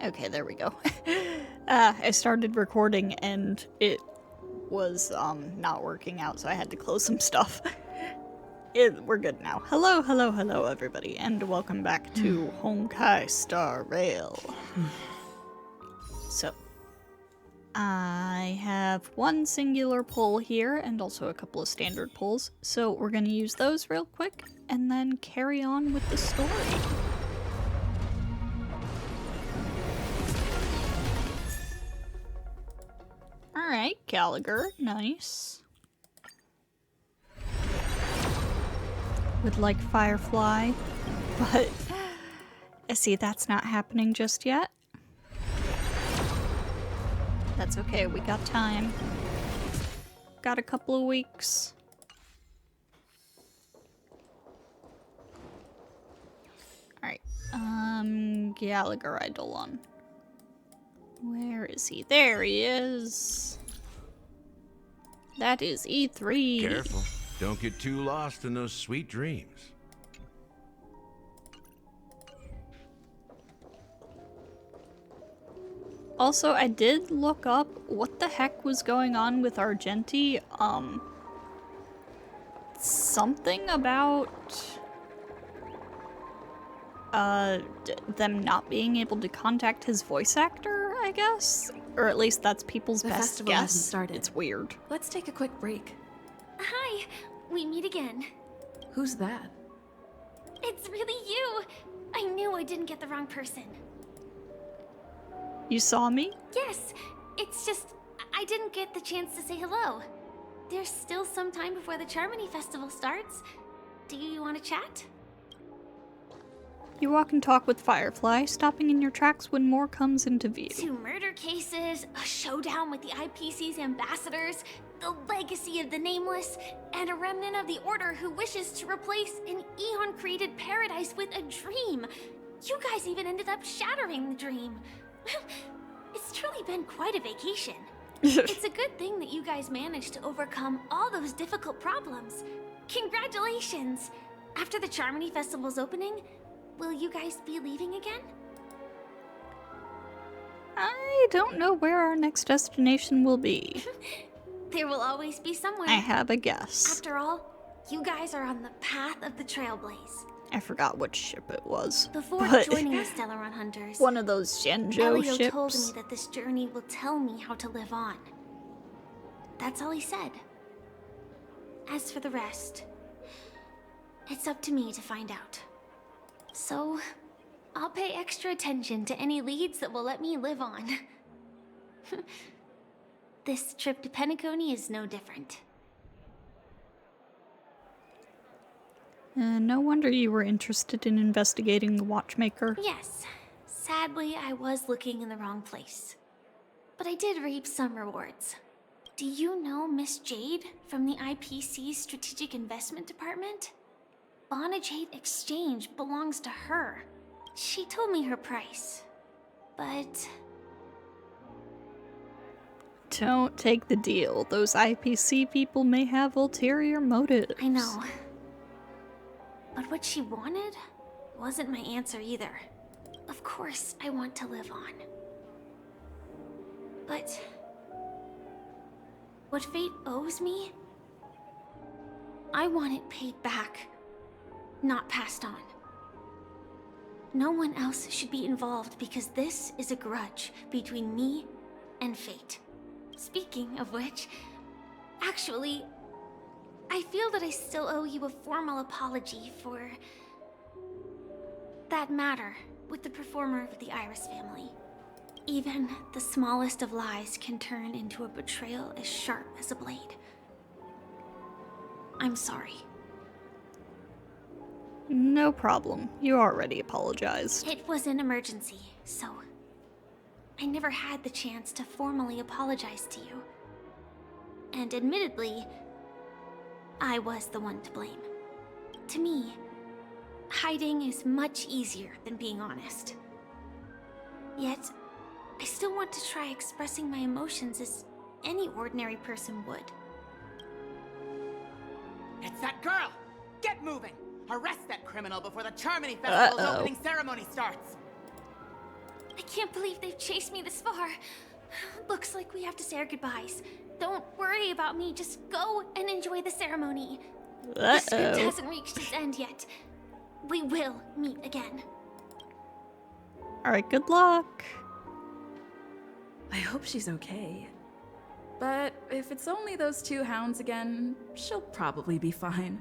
Okay, there we go. I started recording and it was not working out, so I had to close some stuff. We're good now. Hello, hello, hello, everybody, and welcome back to Honkai Star Rail. So, I have one singular pull here and also a couple of standard pulls, so we're going to use those real quick and then carry on with the story. Alright, Gallagher, nice. Would like Firefly, but see, that's not happening just yet. That's okay, we got time. Got a couple of weeks. Alright, Gallagher Eidolon. Where is he? There he is. That is E3. Careful. Don't get too lost in those sweet dreams. Also, I did look up what the heck was going on with Argenti. Something about them not being able to contact his voice actor, I guess? Or at least that's people's best festival guess. hasn't started. It's weird. Let's take a quick break. Hi, we meet again. Who's that? It's really you. I knew I didn't get the wrong person. You saw me? Yes, it's just I didn't get the chance to say hello. There's still some time before the CHARMONY festival starts. Do you want to chat? You walk and talk with Firefly, stopping in your tracks when more comes into view. 2 murder cases, a showdown with the IPC's ambassadors, the legacy of the Nameless, and a remnant of the Order who wishes to replace an Eon-created paradise with a dream. You guys even ended up shattering the dream. It's truly been quite a vacation. It's a good thing that you guys managed to overcome all those difficult problems. Congratulations! After the CHARMONY Festival's opening, will you guys be leaving again? I don't know where our next destination will be. There will always be somewhere. I have a guess. After all, you guys are on the path of the Trailblaze. I forgot which ship it was. Before but joining the Stellaron Hunters, one of those Shenzhou Elio ships. told me that this journey will tell me how to live on. That's all he said. As for the rest, it's up to me to find out. So, I'll pay extra attention to any leads that will let me live on. This trip to Penacony is no different. No wonder you were interested in investigating the Watchmaker. Yes, sadly I was looking in the wrong place. But I did reap some rewards. Do you know Miss Jade from the IPC's Strategic Investment Department? Bonajade Exchange belongs to her. She told me her price, but... Don't take the deal. Those IPC people may have ulterior motives. I know. But what she wanted wasn't my answer either. Of course, I want to live on. But... what fate owes me? I want it paid back, not passed on. No one else should be involved because this is a grudge between me and fate. Speaking of which, actually, I feel that I still owe you a formal apology for that matter with the performer of the Iris family. Even the smallest of lies can turn into a betrayal as sharp as a blade. I'm sorry. No problem. You already apologized. It was an emergency, so I never had the chance to formally apologize to you. And admittedly, I was the one to blame. To me, hiding is much easier than being honest. Yet, I still want to try expressing my emotions as any ordinary person would. It's that girl! Get moving! Arrest that criminal before the CHARMONY Festival's opening ceremony starts! I can't believe they've chased me this far. Looks like we have to say our goodbyes. Don't worry about me, just go and enjoy the ceremony. The script hasn't reached its end yet. We will meet again. Alright, good luck. I hope she's okay. But if it's only those two hounds again, she'll probably be fine.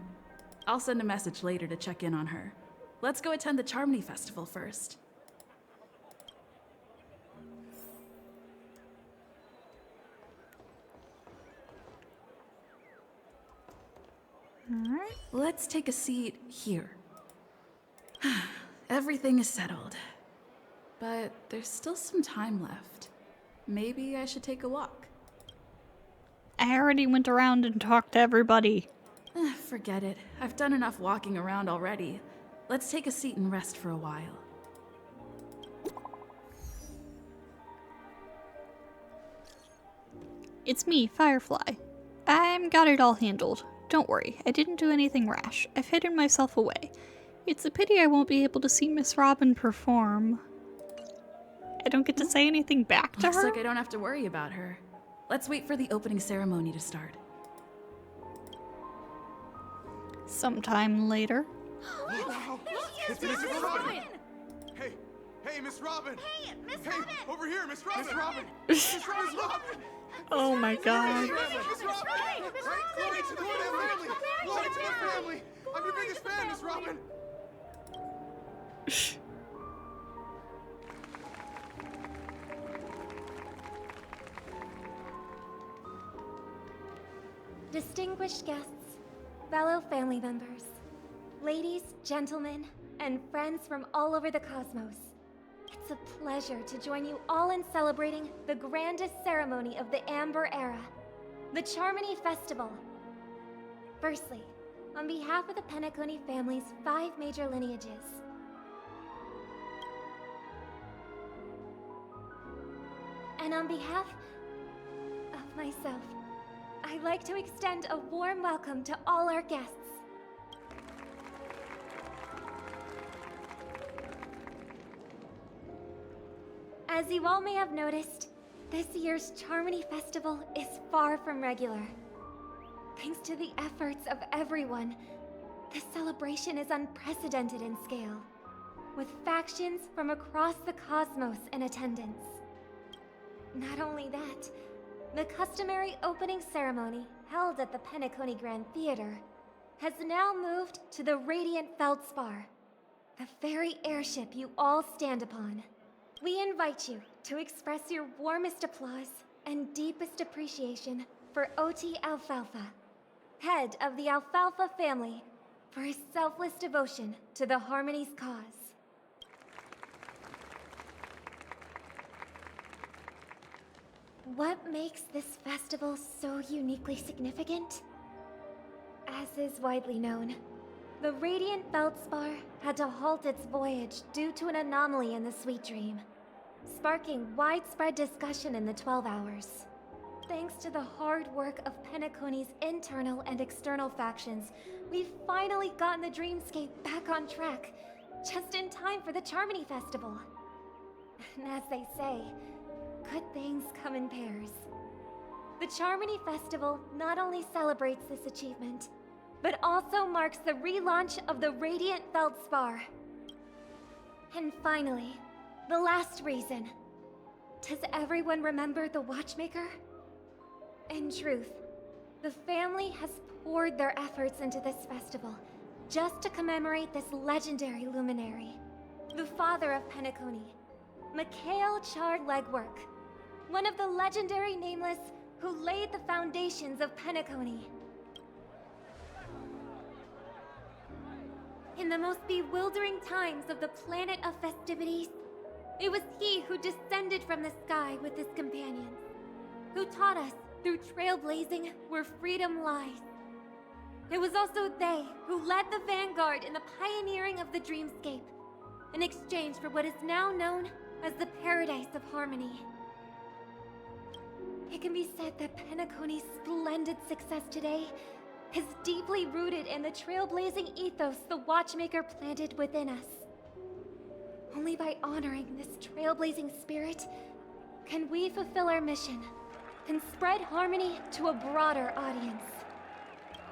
I'll send a message later to check in on her. Let's go attend the CHARMONY festival first. Alright. Let's take a seat here. Everything is settled. But there's still some time left. Maybe I should take a walk. I already went around and talked to everybody. Forget it. I've done enough walking around already. Let's take a seat and rest for a while. It's me, Firefly. I'm got it all handled. Don't worry, I didn't do anything rash. I've hidden myself away. It's a pity I won't be able to see Miss Robin perform. I don't get to say anything back to Looks her? like I don't have to worry about her. Let's wait for the opening ceremony to start. Sometime later. Wow! It's Miss Robin! Hey, Miss Robin! Hey, Miss Robin! Over here, Miss Robin! Miss Robin! Miss Robin! Oh my god. Miss Robin! Glory to the family! Glory to the family! I'm your biggest fan, Miss Robin! Distinguished guests, fellow family members, ladies, gentlemen, and friends from all over the cosmos. It's a pleasure to join you all in celebrating the grandest ceremony of the Amber Era, the CHARMONY Festival. Firstly, on behalf of the Penacony family's 5 major lineages, and on behalf of myself, I'd like to extend a warm welcome to all our guests. As you all may have noticed, this year's CHARMONY Festival is far from regular. Thanks to the efforts of everyone, this celebration is unprecedented in scale, with factions from across the cosmos in attendance. Not only that, the customary opening ceremony held at the Penacony Grand Theater has now moved to the Radiant Feldspar, the very airship you all stand upon. We invite you to express your warmest applause and deepest appreciation for OT Alfalfa, head of the Alfalfa family, for his selfless devotion to the Harmony's cause. What makes this festival so uniquely significant? As is widely known, the Radiant Feldspar had to halt its voyage due to an anomaly in the Sweet Dream, sparking widespread discussion in the 12 Hours. Thanks to the hard work of Penacony's internal and external factions, we've finally gotten the dreamscape back on track, just in time for the CHARMONY Festival. And as they say, good things come in pairs. The CHARMONY Festival not only celebrates this achievement, but also marks the relaunch of the Radiant Feldspar. And finally, the last reason. Does everyone remember the Watchmaker? In truth, the family has poured their efforts into this festival just to commemorate this legendary luminary, the father of Penacony, Mikhail Char-Legwork, one of the legendary Nameless who laid the foundations of Penacony. In the most bewildering times of the planet of festivities, it was he who descended from the sky with his companions, who taught us through trailblazing where freedom lies. It was also they who led the vanguard in the pioneering of the dreamscape, in exchange for what is now known as the Paradise of Harmony. It can be said that Penacony's splendid success today is deeply rooted in the trailblazing ethos the Watchmaker planted within us. Only by honoring this trailblazing spirit can we fulfill our mission and spread harmony to a broader audience.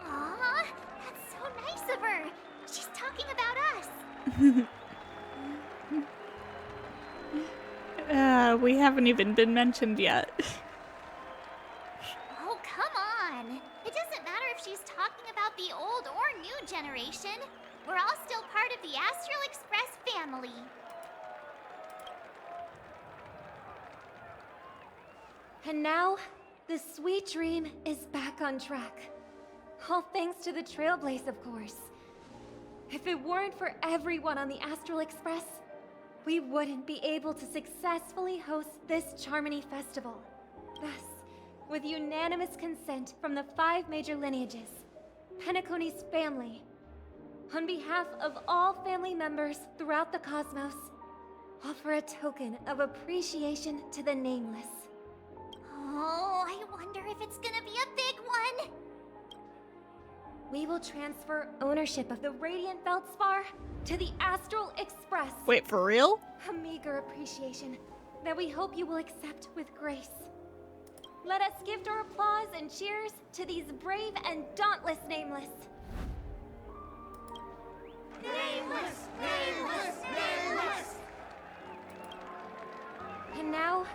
Aw, that's so nice of her. She's talking about us. We haven't even been mentioned yet. Oh, come on. It doesn't matter if she's talking about the old or new generation. We're all still part of the Astral Express family. And now, the sweet dream is back on track. All thanks to the Trailblaze, of course. If it weren't for everyone on the Astral Express, we wouldn't be able to successfully host this CHARMONY festival. Thus, with unanimous consent from the 5 major lineages, Penacony's family, on behalf of all family members throughout the cosmos, offer a token of appreciation to the Nameless. Oh, I wonder if it's gonna be a big one. We will transfer ownership of the Radiant Feldspar to the Astral Express. Wait, for real? A meager appreciation that we hope you will accept with grace. Let us give our applause and cheers to these brave and dauntless Nameless. Nameless! Nameless! Nameless! And now,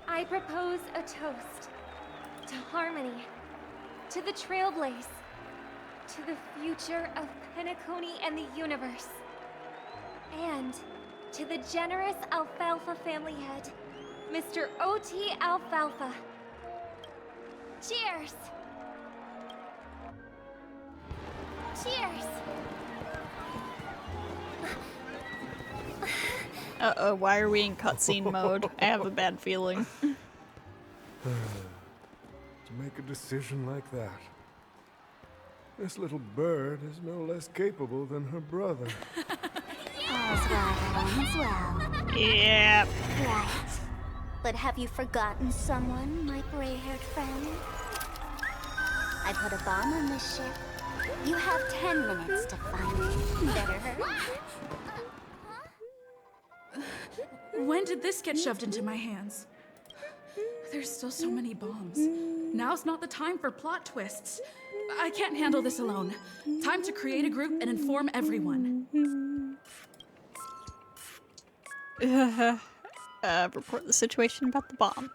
I propose a toast to harmony, to the Trailblaze, to the future of Penacony and the universe, and to the generous Alfalfa family head, Mr. O.T. Alfalfa. Cheers! Cheers! Uh-oh, why are we in cutscene mode? I have a bad feeling. To make a decision like that. This little bird is no less capable than her brother. All's well that ends well. Yeah. Right. But have you forgotten someone, my gray-haired friend? I put a bomb on this ship. You have 10 minutes to find it. Better hurry. When did this get shoved into my hands? There's still so many bombs. Now's not the time for plot twists. I can't handle this alone. Time to create a group and inform everyone. Report the situation about the bomb.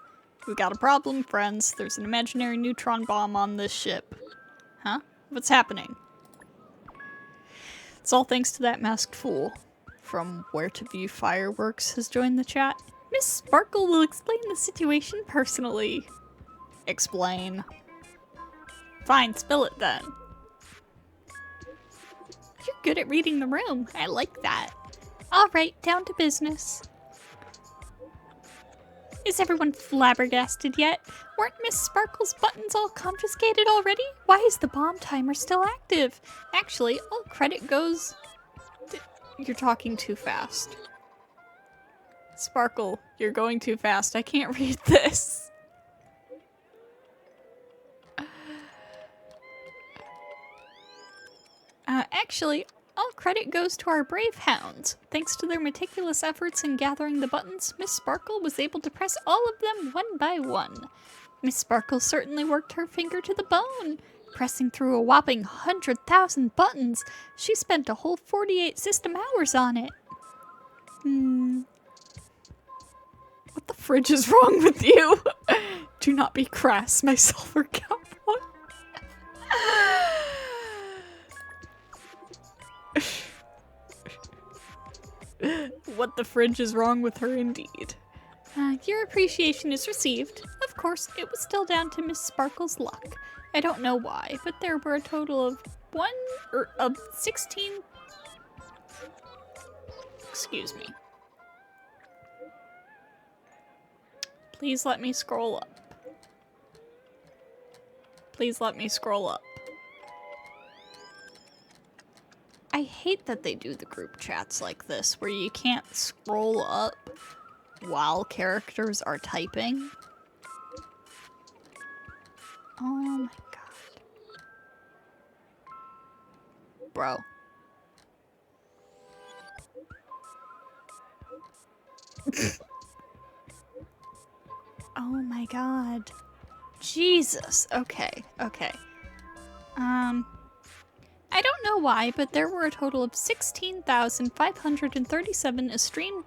We got a problem, friends. There's an imaginary neutron bomb on this ship. Huh? What's happening? It's all thanks to that masked fool. From Where to View Fireworks has joined the chat. Miss Sparkle will explain the situation personally. Explain. Fine, spill it then. You're good at reading the room. I like that. Alright, down to business. Is everyone flabbergasted yet? Weren't Miss Sparkle's buttons all confiscated already? Why is the bomb timer still active? Actually, all credit goes... You're talking too fast. Sparkle, you're going too fast. I can't read this. Actually, all credit goes to our brave hounds. Thanks to their meticulous efforts in gathering the buttons, Miss Sparkle was able to press all of them one by one. Miss Sparkle certainly worked her finger to the bone. Pressing through a whopping 100,000 buttons, she spent a whole 48 system hours on it. What the fridge is wrong with you? Do not be crass, my silver cowboy. What the fridge is wrong with her indeed. Your appreciation is received. Of course, it was still down to Miss Sparkle's luck. I don't know why, but there were a total of 16... Excuse me. Please let me scroll up. Please let me scroll up. I hate that they do the group chats like this, where you can't scroll up while characters are typing. Oh my god. Bro. Oh my god. Jesus. Okay, okay. I don't know why, but there were a total of 16,537 esteemed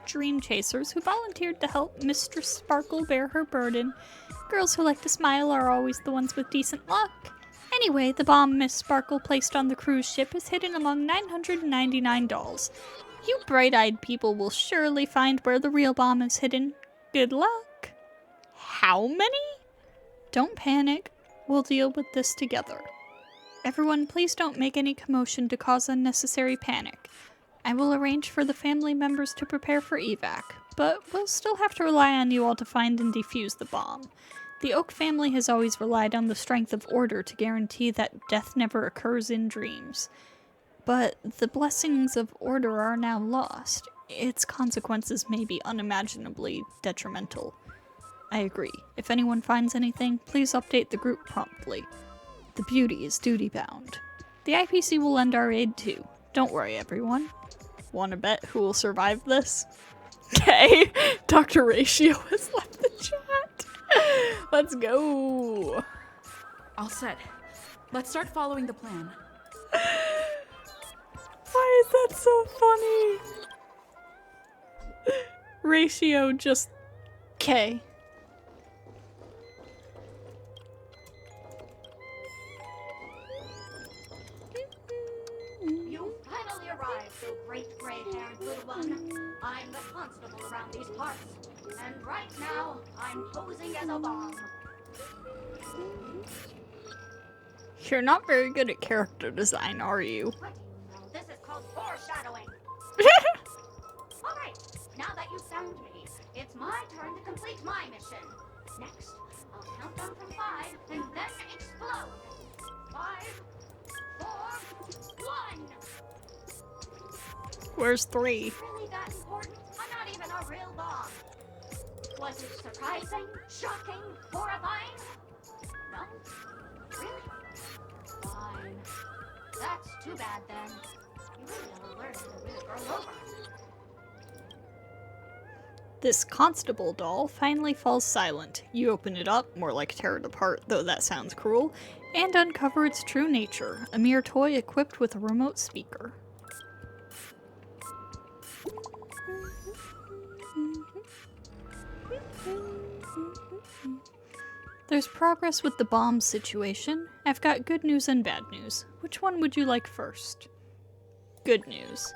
dream chasers who volunteered to help Mistress Sparkle bear her burden. Girls who like to smile are always the ones with decent luck. Anyway, the bomb Miss Sparkle placed on the cruise ship is hidden among 999 dolls. You bright-eyed people will surely find where the real bomb is hidden. Good luck. How many? Don't panic. We'll deal with this together. Everyone, please don't make any commotion to cause unnecessary panic. I will arrange for the family members to prepare for evac, but we'll still have to rely on you all to find and defuse the bomb. The Oak family has always relied on the strength of order to guarantee that death never occurs in dreams. But the blessings of order are now lost. Its consequences may be unimaginably detrimental. I agree. If anyone finds anything, please update the group promptly. The beauty is duty-bound. The IPC will lend our aid too. Don't worry, everyone. Wanna bet who will survive this? Okay, Dr. Ratio has left the chat. Let's go. All set. Let's start following the plan. Why is that so funny? Ratio just... K. You finally arrived, you great gray-haired little one. I'm the constable around these parts, and right now, I'm posing as a bomb. You're not very good at character design, are you? What? This is called foreshadowing. Alright, now that you found me, it's my turn to complete my mission. Next, I'll count down from 5 and then explode. 5, 4, 1. Where's 3? Really that important? I'm not even a real bomb. Was it surprising, shocking, horrifying? No? Really? Fine. That's too bad then. You really never learned to win a girl over. This constable doll finally falls silent. You open it up, more like tear it apart, though that sounds cruel, and uncover its true nature, a mere toy equipped with a remote speaker. There's progress with the bomb situation. I've got good news and bad news. Which one would you like first? Good news.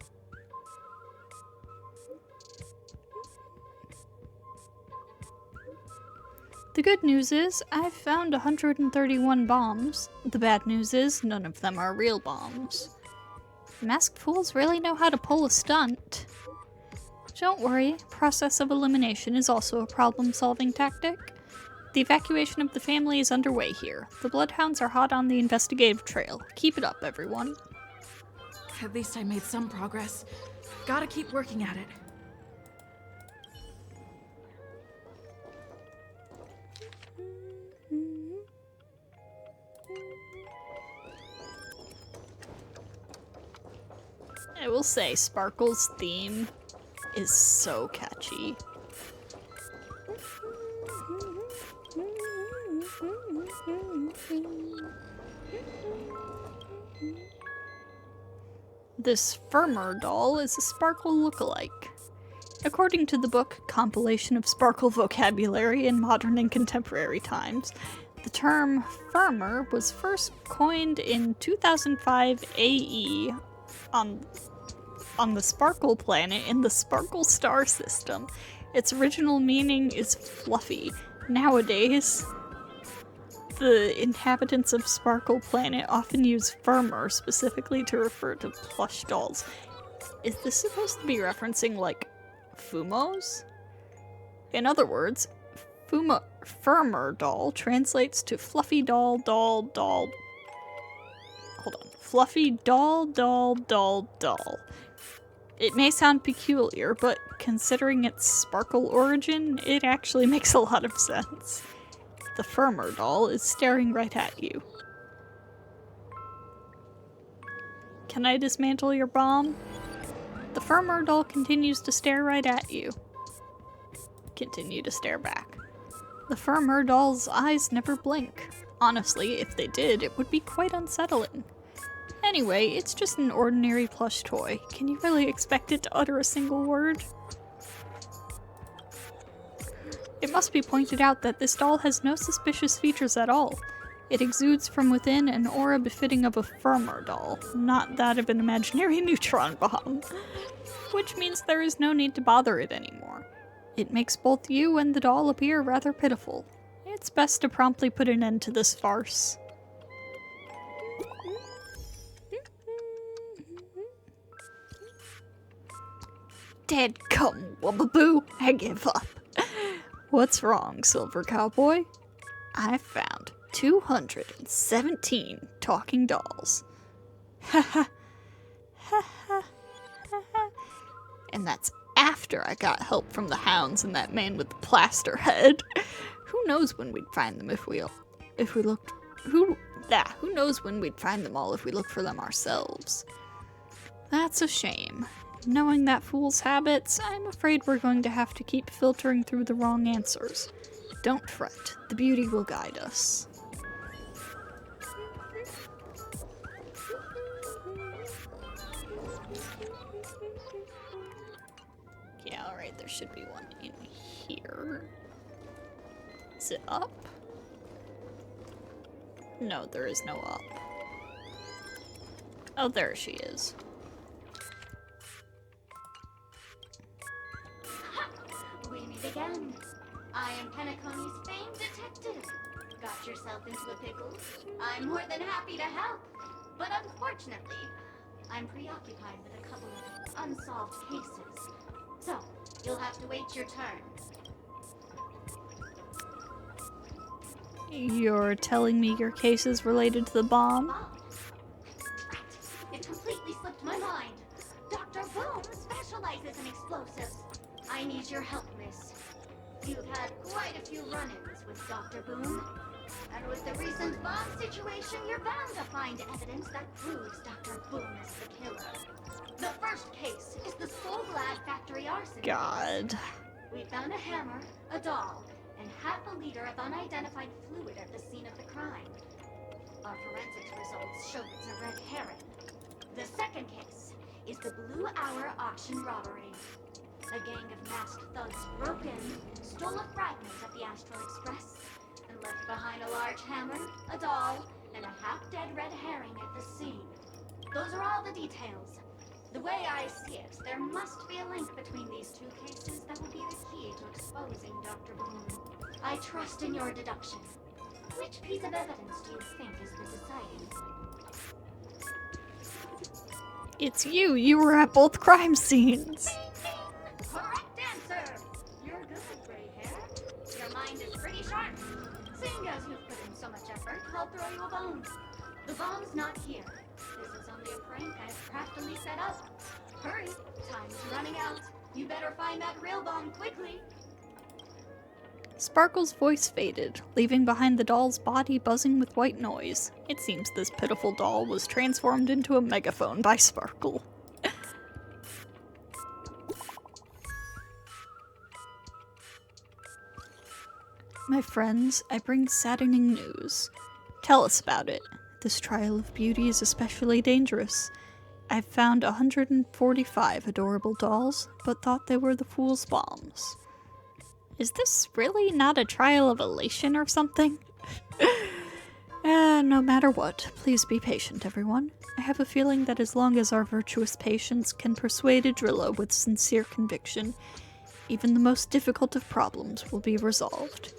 The good news is, I've found 131 bombs. The bad news is, none of them are real bombs. Masked fools really know how to pull a stunt. Don't worry, process of elimination is also a problem-solving tactic. The evacuation of the family is underway here. The Bloodhounds are hot on the investigative trail. Keep it up, everyone. At least I made some progress. Gotta keep working at it. I will say, Sparkle's theme is so catchy. This Firmer doll is a Sparkle lookalike. According to the book Compilation of Sparkle Vocabulary in Modern and Contemporary Times, the term Firmer was first coined in 2005 AE on the Sparkle planet in the Sparkle star system. Its original meaning is fluffy. Nowadays, the inhabitants of Sparkle Planet often use Firmer specifically to refer to plush dolls. Is this supposed to be referencing, like, Fumos? In other words, Firmer doll translates to fluffy doll. Hold on. Fluffy doll. It may sound peculiar, but considering its Sparkle origin, it actually makes a lot of sense. The Firmer doll is staring right at you. Can I dismantle your bomb? The firmer doll continues to stare right at you. Continue to stare back. The firmer doll's eyes never blink. Honestly, if they did, it would be quite unsettling. Anyway, it's just an ordinary plush toy. Can you really expect it to utter a single word? It must be pointed out that this doll has no suspicious features at all. It exudes from within an aura befitting of a firmer doll, not that of an imaginary neutron bomb. Which means there is no need to bother it anymore. It makes both you and the doll appear rather pitiful. It's best to promptly put an end to this farce. Dadgum wubbaboo, I give up. What's wrong, Silver Cowboy? I found 217 talking dolls. Ha ha. Ha ha. And that's after I got help from the hounds and that man with the plaster head. Who knows when we'd find them if we looked. Who knows when we'd find them all if we looked for them ourselves. That's a shame. Knowing that fool's habits, I'm afraid we're going to have to keep filtering through the wrong answers. Don't fret, the beauty will guide us. Yeah, alright, there should be one in here. Is it up? No, there is no up. Oh, there she is. We meet again. I am Penacony's famed detective. Got yourself into a pickle? I'm more than happy to help. But unfortunately, I'm preoccupied with a couple of unsolved cases. So, you'll have to wait your turn. You're telling me your case is related to the bomb? Right. It completely slipped my mind. Dr. Boom specializes in explosives. I need your help, miss. You've had quite a few run-ins with Dr. Boom. And with the recent bomb situation, you're bound to find evidence that proves Dr. Boom is the killer. The first case is the Soulglad factory arson. God. We found a hammer, a doll, and half a liter of unidentified fluid at the scene of the crime. Our forensics results show it's a red herring. The second case is the Blue Hour auction robbery. A gang of masked thugs broke in, stole a fragment of the Astral Express, and left behind a large hammer, a doll, and a half-dead red herring at the scene. Those are all the details. The way I see it, there must be a link between these two cases that will be the key to exposing Dr. Boom. I trust in your deduction. Which piece of evidence do you think is the deciding? It's you! You were at both crime scenes! Correct answer! You're good, gray hair. Your mind is pretty sharp. Seeing as you've put in so much effort, I'll throw you a bone. The bomb's not here. This is only a prank I've craftily set up. Hurry, time's running out. You better find that real bomb quickly. Sparkle's voice faded, leaving behind the doll's body buzzing with white noise. It seems this pitiful doll was transformed into a megaphone by Sparkle. My friends, I bring saddening news. Tell us about it. This trial of beauty is especially dangerous. I've found 145 adorable dolls, but thought they were the fool's bombs. Is this really not a trial of elation or something? No matter what, please be patient, everyone. I have a feeling that as long as our virtuous patience can persuade a Drillo with sincere conviction, even the most difficult of problems will be resolved.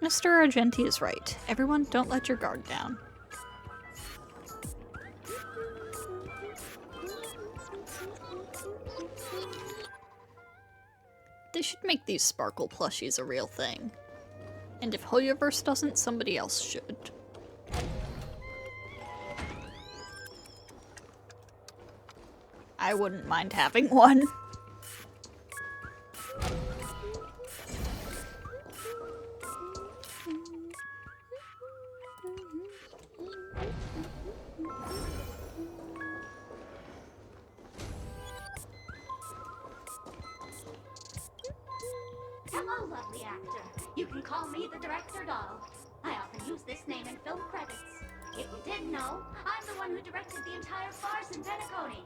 Mr. Argenti is right. Everyone, don't let your guard down. They should make these Sparkle plushies a real thing. And if Hoyoverse doesn't, somebody else should. I wouldn't mind having one. Hello, lovely actor. You can call me the director doll. I often use this name in film credits. If you didn't know, I'm the one who directed the entire farce in Penacony.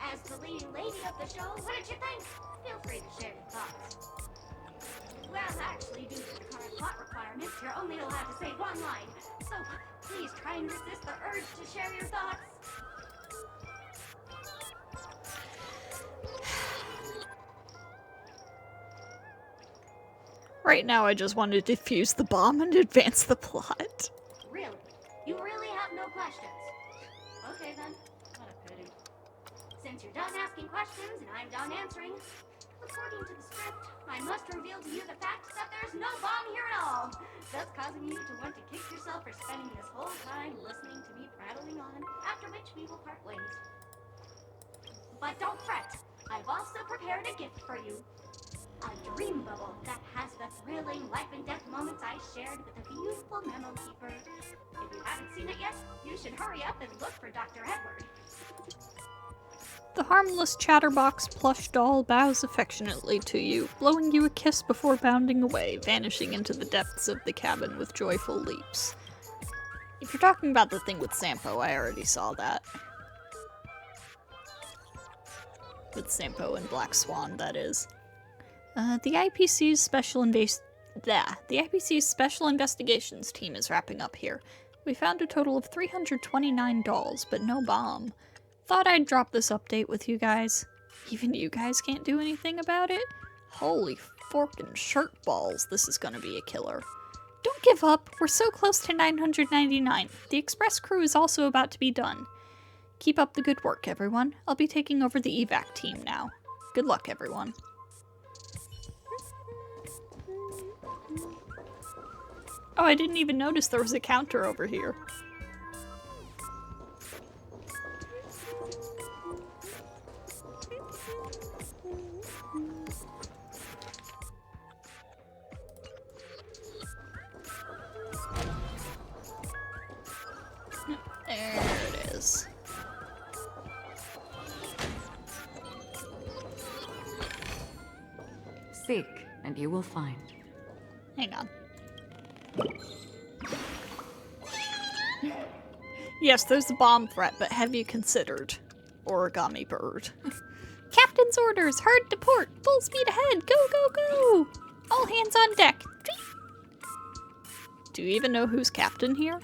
As the leading lady of the show, what did you think? Feel free to share your thoughts. Well, actually, due to the current plot requirements, you're only allowed to say one line. So please try and resist the urge to share your thoughts. Right now, I just want to defuse the bomb and advance the plot. Really? You really have no questions? Okay then. What a pity. Since you're done asking questions and I'm done answering, according to the script, I must reveal to you the fact that there's no bomb here at all, thus causing you to want to kick yourself for spending this whole time listening to me prattling on, after which we will part ways. But don't fret, I've also prepared a gift for you. A dream bubble that has the thrilling life and death moments I shared with the beautiful memo keeper. If you haven't seen it yet, you should hurry up and look for Dr. Edward. The harmless chatterbox plush doll bows affectionately to you, blowing you a kiss before bounding away, vanishing into the depths of the cabin with joyful leaps. If you're talking about the thing with Sampo, I already saw that. With Sampo and Black Swan, that is. The IPC's Special Investigations team is wrapping up here. We found a total of 329 dolls, but no bomb. Thought I'd drop this update with you guys. Even you guys can't do anything about it? Holy forkin' shirt balls, this is gonna be a killer. Don't give up, we're so close to 999. The express crew is also about to be done. Keep up the good work, everyone. I'll be taking over the evac team now. Good luck, everyone. Oh, I didn't even notice there was a counter over here. There it is. Seek, and you will find. Hang on. Yes, there's a bomb threat, but have you considered origami bird? Captain's orders! Hard to port! Full speed ahead! Go, go, go! All hands on deck! Tweet! Do you even know who's captain here?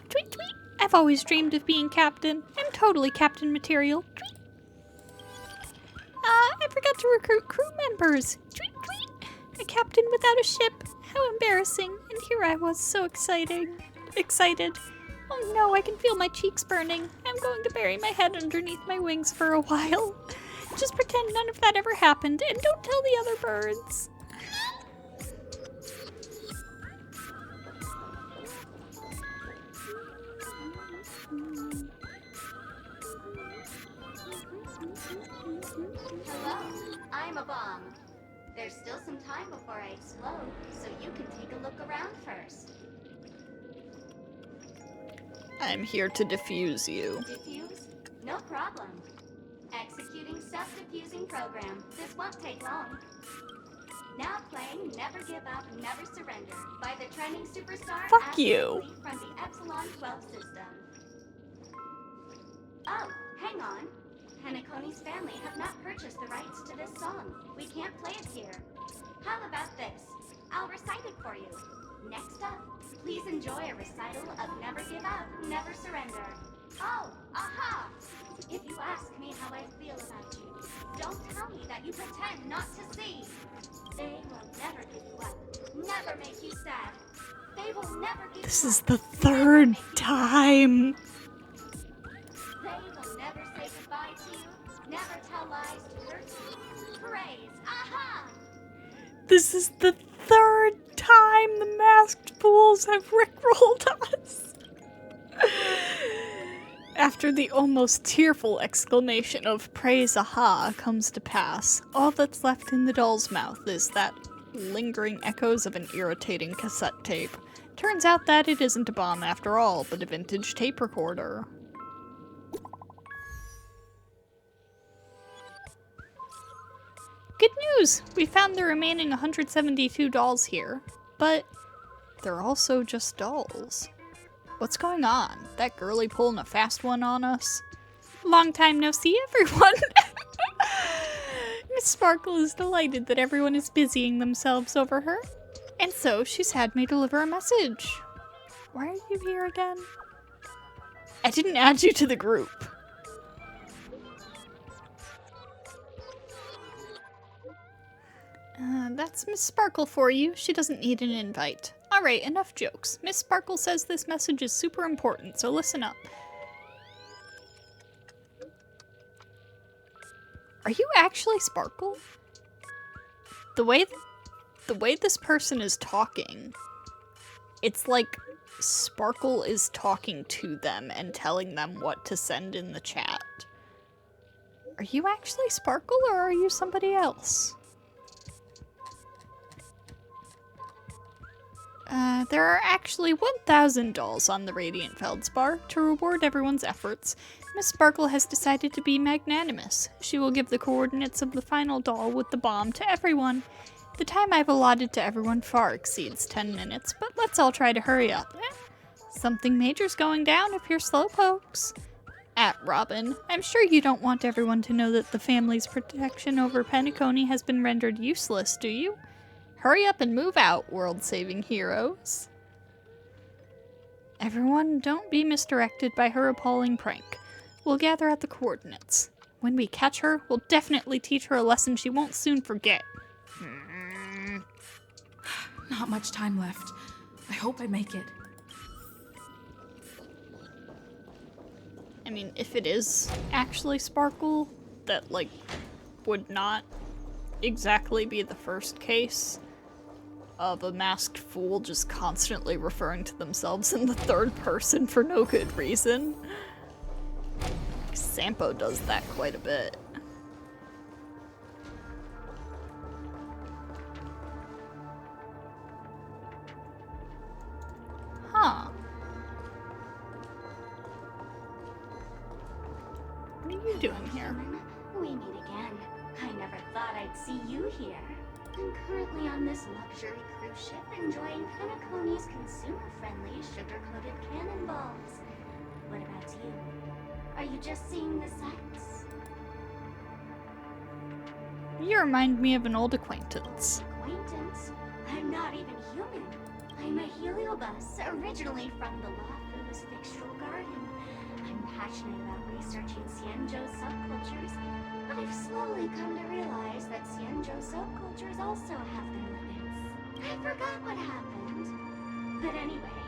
Tweet, tweet! I've always dreamed of being captain. I'm totally captain material. Tweet! I forgot to recruit crew members. Tweet, tweet! A captain without a ship. How embarrassing. And here I was, so excited. Oh no, I can feel my cheeks burning. I'm going to bury my head underneath my wings for a while. Just pretend none of that ever happened, and don't tell the other birds. Hello, I'm a bomb. There's still some time before I explode, so you can take a look around first. I'm here to defuse you. Defuse? No problem. Executing self-defusing program. This won't take long. Now playing Never Give Up, Never Surrender by the trending superstar Fuck you. from the Epsilon 12 system. Oh, hang on. Penacony's family have not purchased the rights to this song. We can't play it here. How about this? I'll recite it for you. Next up, please enjoy a recital of Never Give Up, Never Surrender. Oh, aha! If you ask me how I feel about you, don't tell me that you pretend not to see. They will never give you up, never make you sad. They will never give This you is up, the never third make you time. They will never say goodbye to you, never tell lies to hurt you. Praise, aha! This is the third time the masked fools have rickrolled us. After the almost tearful exclamation of praise aha comes to pass, all that's left in the doll's mouth is that lingering echoes of an irritating cassette tape. Turns out that it isn't a bomb after all, but a vintage tape recorder. Good news! We found the remaining 172 dolls here, but they're also just dolls. What's going on? That girlie pulling a fast one on us? Long time no see, everyone! Miss Sparkle is delighted that everyone is busying themselves over her, and so she's had me deliver a message. Why are you here again? I didn't add you to the group. That's Miss Sparkle for you. She doesn't need an invite. Alright, enough jokes. Miss Sparkle says this message is super important, so listen up. Are you actually Sparkle? The way this person is talking, it's like Sparkle is talking to them and telling them what to send in the chat. Are you actually Sparkle or are you somebody else? There are actually 1,000 dolls on the Radiant Feldspar. To reward everyone's efforts, Miss Sparkle has decided to be magnanimous. She will give the coordinates of the final doll with the bomb to everyone. The time I've allotted to everyone far exceeds 10 minutes, but let's all try to hurry up. Something major's going down if you're slowpokes. Robin, I'm sure you don't want everyone to know that the family's protection over Penacony has been rendered useless, do you? Hurry up and move out, world-saving heroes. Everyone, don't be misdirected by her appalling prank. We'll gather at the coordinates. When we catch her, we'll definitely teach her a lesson she won't soon forget. Not much time left. I hope I make it. I mean, if it is actually Sparkle, that, like, would not exactly be the first case of a masked fool just constantly referring to themselves in the third person for no good reason. Sampo does that quite a bit. Huh. What are you doing here? We meet again. I never thought I'd see you here. I'm currently on this luxury cruise ship enjoying Penacony's consumer-friendly sugar-coated cannonballs. What about you? Are you just seeing the sights? You remind me of an old acquaintance. Acquaintance? I'm not even human. I'm a heliobus, originally from the Lafu's Fixtural Garden. I'm passionate about researching Xianzhou subcultures, but I've slowly come to realize that Xianzhou subcultures also have their limits. I forgot what happened. But anyway,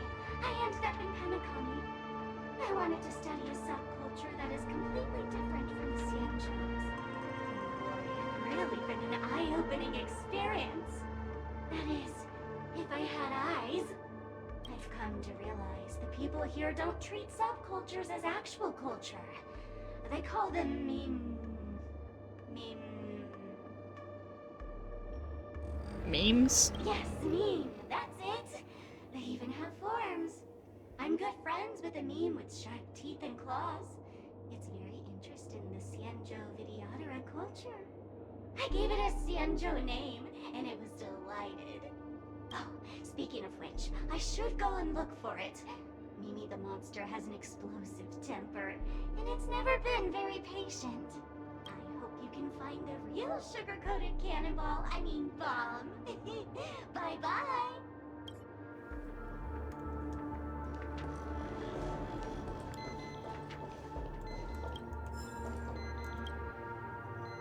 I ended up in Penacony. I wanted to study a subculture that is completely different from Xianzhou's. And boy, it's really been an eye-opening experience. That is, if I had eyes. I've come to realize the people here don't treat subcultures as actual culture. They call them Memes? Yes, meme. That's it. They even have forms. I'm good friends with a meme with sharp teeth and claws. It's very interested in the Xianzhou Videodera culture. I gave it a Xianzhou name, and it was delighted. Oh, speaking of which, I should go and look for it. Mimi the monster has an explosive temper, and it's never been very patient. I hope you can find the real sugar-coated cannonball, bomb. Bye-bye.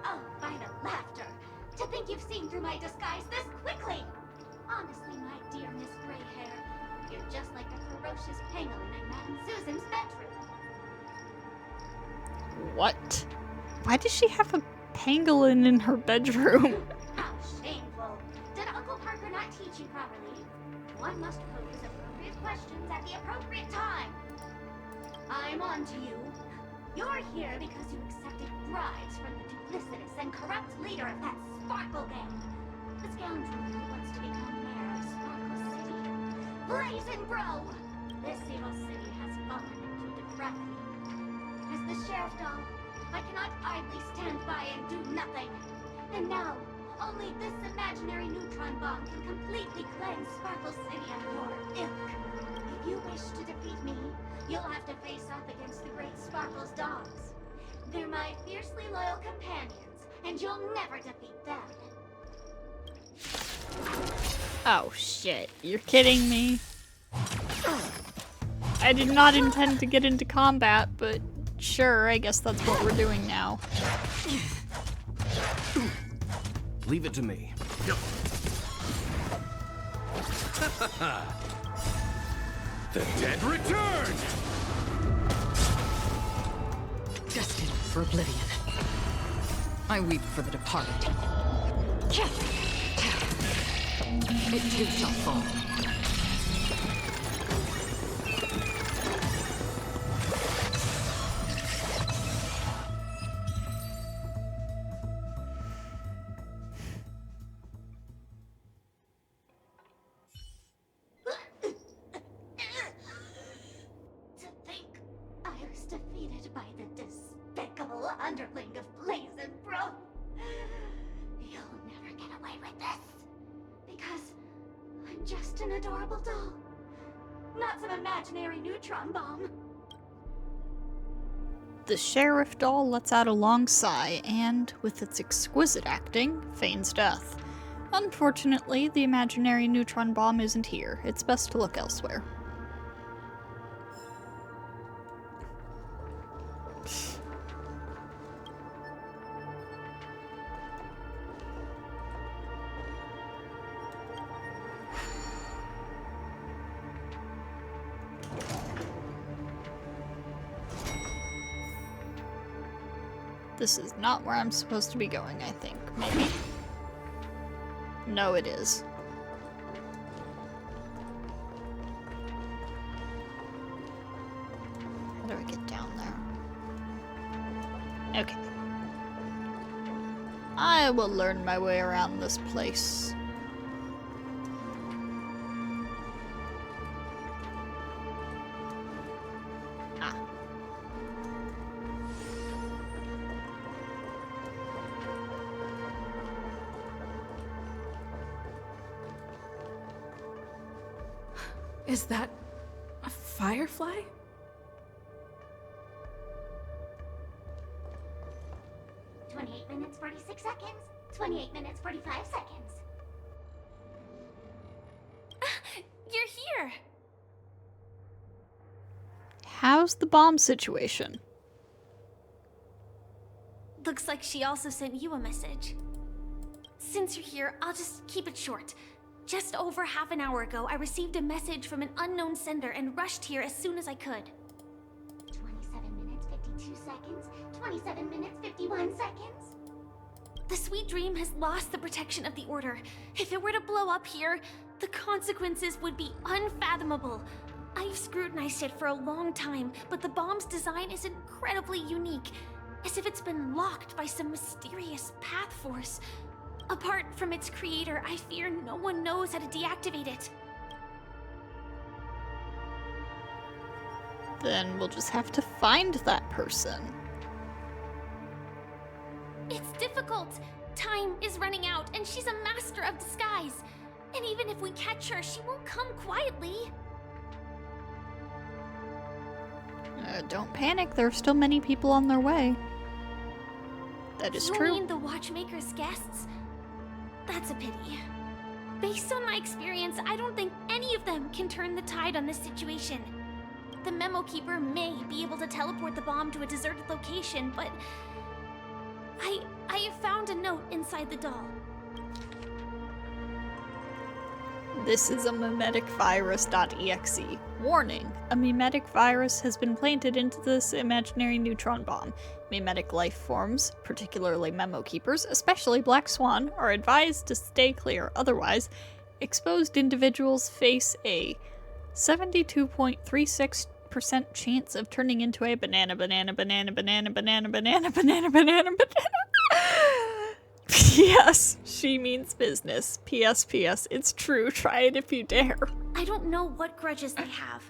Oh, by the laughter! To think you've seen through my disguise this quickly! Honestly, my dear Miss Gray Hair, you're just like a ferocious pangolin in Madame Susan's bedroom. What? Why does she have a pangolin in her bedroom? How shameful! Did Uncle Parker not teach you properly? One must pose appropriate questions at the appropriate time. I'm on to you. You're here because you accepted bribes from the duplicitous and corrupt leader of that Sparkle gang. The scoundrel who wants to become mayor of Sparkle City. Blazin' Bro! This evil city has fallen into depravity. As the sheriff doll, I cannot idly stand by and do nothing. And now, Only this imaginary neutron bomb can completely cleanse Sparkle City of your ilk. If you wish to defeat me, you'll have to face off against the great Sparkle's dogs. They're my fiercely loyal companions, and you'll never defeat them. Oh shit, you're kidding me. I did not intend to get into combat, but sure, I guess that's what we're doing now. Leave it to me. The dead return! Destined for oblivion. I weep for the departed. It too shall fall. To think I was defeated by the despicable underling of Blaze and Bro. You'll never get away with this. Because I'm just an adorable doll. Not some imaginary neutron bomb. The sheriff doll lets out a long sigh and, with its exquisite acting, feigns death. Unfortunately, the imaginary neutron bomb isn't here. It's best to look elsewhere. This is not where I'm supposed to be going, I think. Maybe? No, it is. How do I get down there? Okay. I will learn my way around this place. Ah. Is that a Firefly? "28 minutes, 46 seconds. 28 minutes, 45 seconds. You're here! How's the bomb situation? Looks like she also sent you a message. Since you're here, I'll just keep it short. Just over half an hour ago, I received a message from an unknown sender and rushed here as soon as I could. 27 minutes, 52 seconds. 27 minutes, 51 seconds. The Sweet Dream has lost the protection of the Order. If it were to blow up here, the consequences would be unfathomable. I've scrutinized it for a long time, but the bomb's design is incredibly unique, as if it's been locked by some mysterious path force. Apart from its creator, I fear no one knows how to deactivate it. Then we'll just have to find that person. It's difficult. Time is running out, and she's a master of disguise. And even if we catch her, she won't come quietly. Don't panic, there are still many people on their way. That is You true. mean the Watchmaker's guests? That's a pity. Based on my experience, I don't think any of them can turn the tide on this situation. The Memo Keeper may be able to teleport the bomb to a deserted location, but I have found a note inside the doll. This is a memeticvirus.exe. Warning, a memetic virus has been planted into this imaginary neutron bomb. Memetic life forms, particularly Memo Keepers, especially Black Swan, are advised to stay clear. Otherwise, exposed individuals face a 72.36% chance of turning into a banana. P.S. She means business. P.S. It's true. Try it if you dare. I don't know what grudges they have,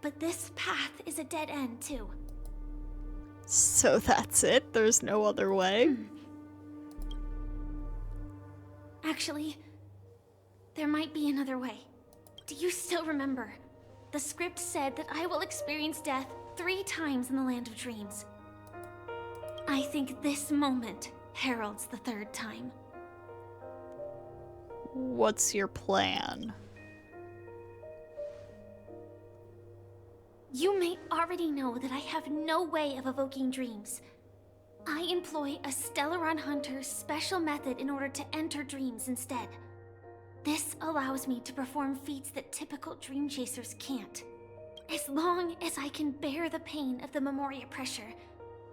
but this path is a dead end, too. So that's it? There's no other way? Actually, there might be another way. Do you still remember? The script said that I will experience death 3 times in the Land of Dreams. I think this moment heralds the 3rd time. What's your plan? You may already know that I have no way of evoking dreams. I employ a Stellaron Hunter's special method in order to enter dreams instead. This allows me to perform feats that typical dream chasers can't. As long as I can bear the pain of the Memoria pressure,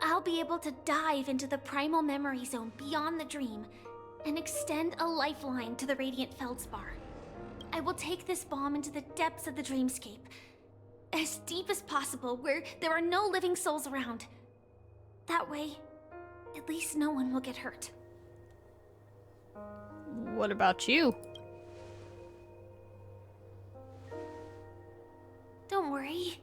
I'll be able to dive into the primal memory zone beyond the dream and extend a lifeline to the radiant feldspar. I will take this bomb into the depths of the dreamscape, as deep as possible where there are no living souls around. That way, at least no one will get hurt. What about you? Don't worry.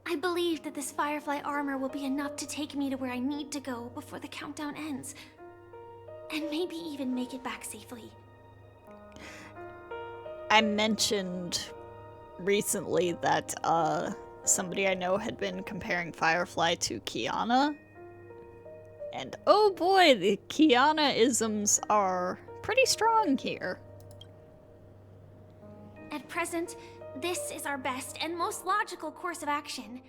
I believe that this Firefly armor will be enough to take me to where I need to go before the countdown ends. And maybe even make it back safely. I mentioned recently that somebody I know had been comparing Firefly to Kiana. And oh boy, the Kiana-isms are pretty strong here. At present, this is our best and most logical course of action.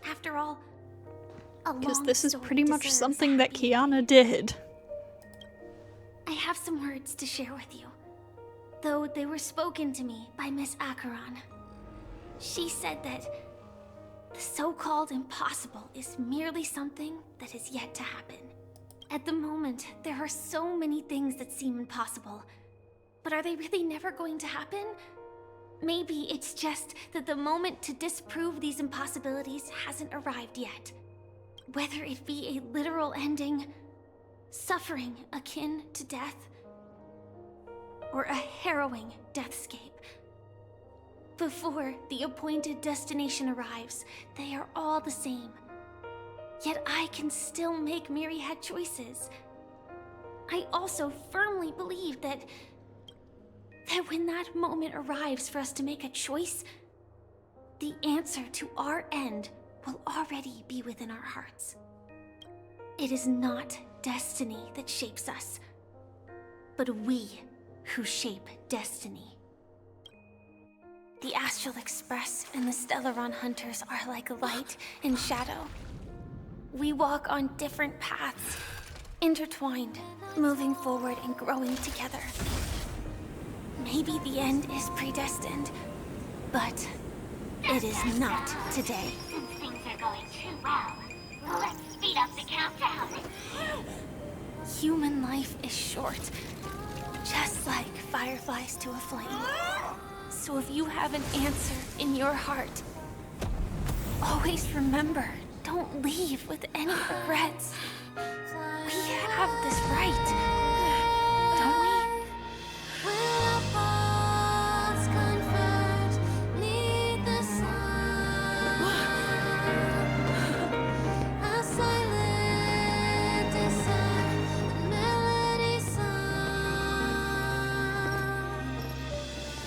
After all, because this is pretty much something that Kiana did. I have some words to share with you, though they were spoken to me by Miss Acheron. She said that the so-called impossible is merely something that is yet to happen. At the moment, there are so many things that seem impossible, but are they really never going to happen? Maybe it's just that the moment to disprove these impossibilities hasn't arrived yet. Whether it be a literal ending, suffering akin to death, or a harrowing deathscape. Before the appointed destination arrives, they are all the same. Yet I can still make myriad choices. I also firmly believe that when that moment arrives for us to make a choice, the answer to our end will already be within our hearts. It is not destiny that shapes us, but we who shape destiny. The Astral Express and the Stellaron Hunters are like light and shadow. We walk on different paths, intertwined, moving forward and growing together. Maybe the end is predestined, but it is not today. Since things are going too well, let's speed up the countdown. Human life is short, just like fireflies to a flame. So if you have an answer in your heart, always remember, don't leave with any regrets. We have this right, don't we?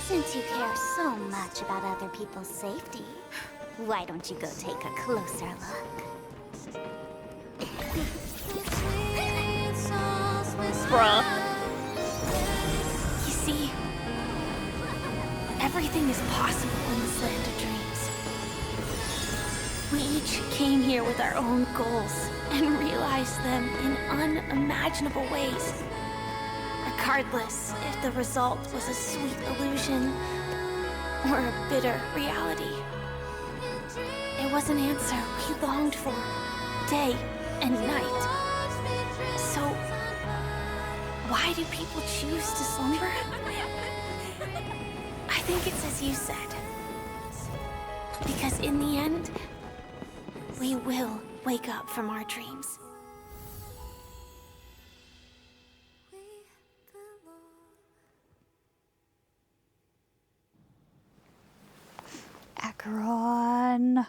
Since you care so much about other people's safety, why don't you go take a closer look? Bruh. You see, everything is possible in this land of dreams. We each came here with our own goals and realized them in unimaginable ways. Regardless if the result was a sweet illusion or a bitter reality. It was an answer we longed for, day and night. So, why do people choose to slumber? I think it's as you said. Because in the end, we will wake up from our dreams. Acheron.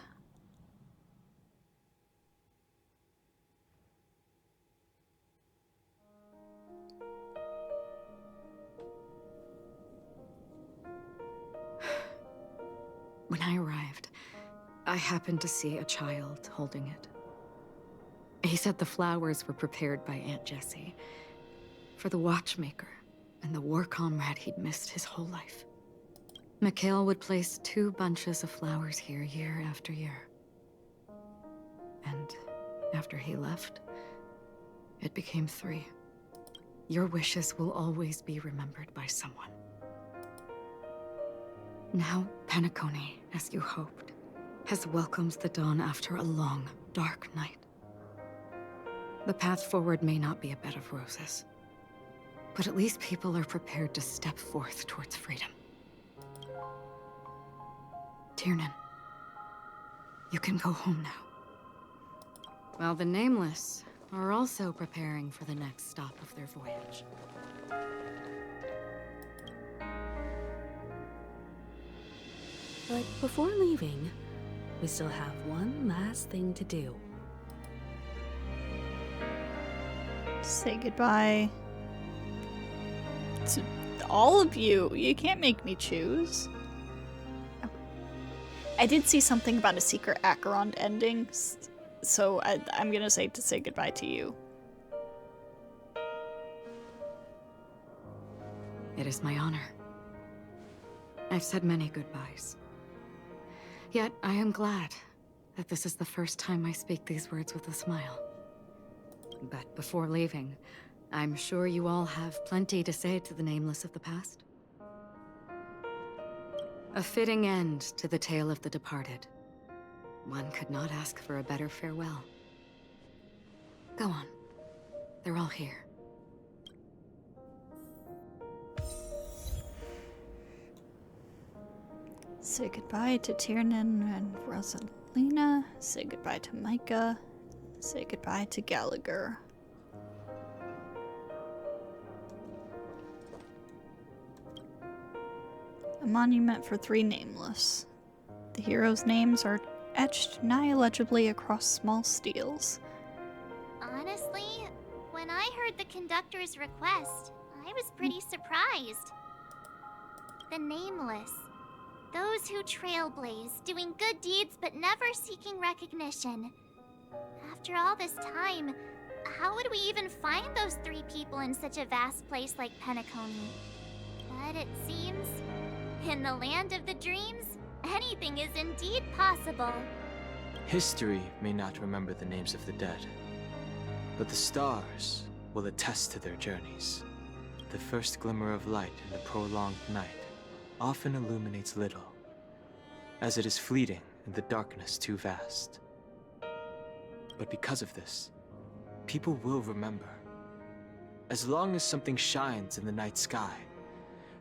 When I arrived, I happened to see a child holding it. He said the flowers were prepared by Aunt Jessie for the watchmaker and the war comrade he'd missed his whole life. Mikhail would place 2 bunches of flowers here year after year. And after he left, it became 3. Your wishes will always be remembered by someone. Now, Penacony, as you hoped, has welcomed the dawn after a long, dark night. The path forward may not be a bed of roses, but at least people are prepared to step forth towards freedom. Tiernan, you can go home now. While the Nameless are also preparing for the next stop of their voyage. But before leaving, we still have one last thing to do. Say goodbye to all of you. You can't make me choose. I did see something about a secret Acheron ending, so I'm gonna say goodbye to you. It is my honor. I've said many goodbyes. Yet I am glad that this is the first time I speak these words with a smile. But before leaving, I'm sure you all have plenty to say to the Nameless of the past. A fitting end to the tale of the departed. One could not ask for a better farewell. Go on. They're all here. Say goodbye to Tiernan and Rosalina. Say goodbye to Micah. Say goodbye to Gallagher. A monument for 3 nameless. The heroes' names are etched nigh illegibly across small steels. Honestly, when I heard the conductor's request, I was pretty surprised. The Nameless. Those who trailblaze, doing good deeds but never seeking recognition. After all this time, how would we even find those 3 people in such a vast place like Penacony? But it seems, in the land of the dreams, anything is indeed possible. History may not remember the names of the dead, but the stars will attest to their journeys. The first glimmer of light in the prolonged night often illuminates little, as it is fleeting in the darkness too vast. But because of this, people will remember. As long as something shines in the night sky,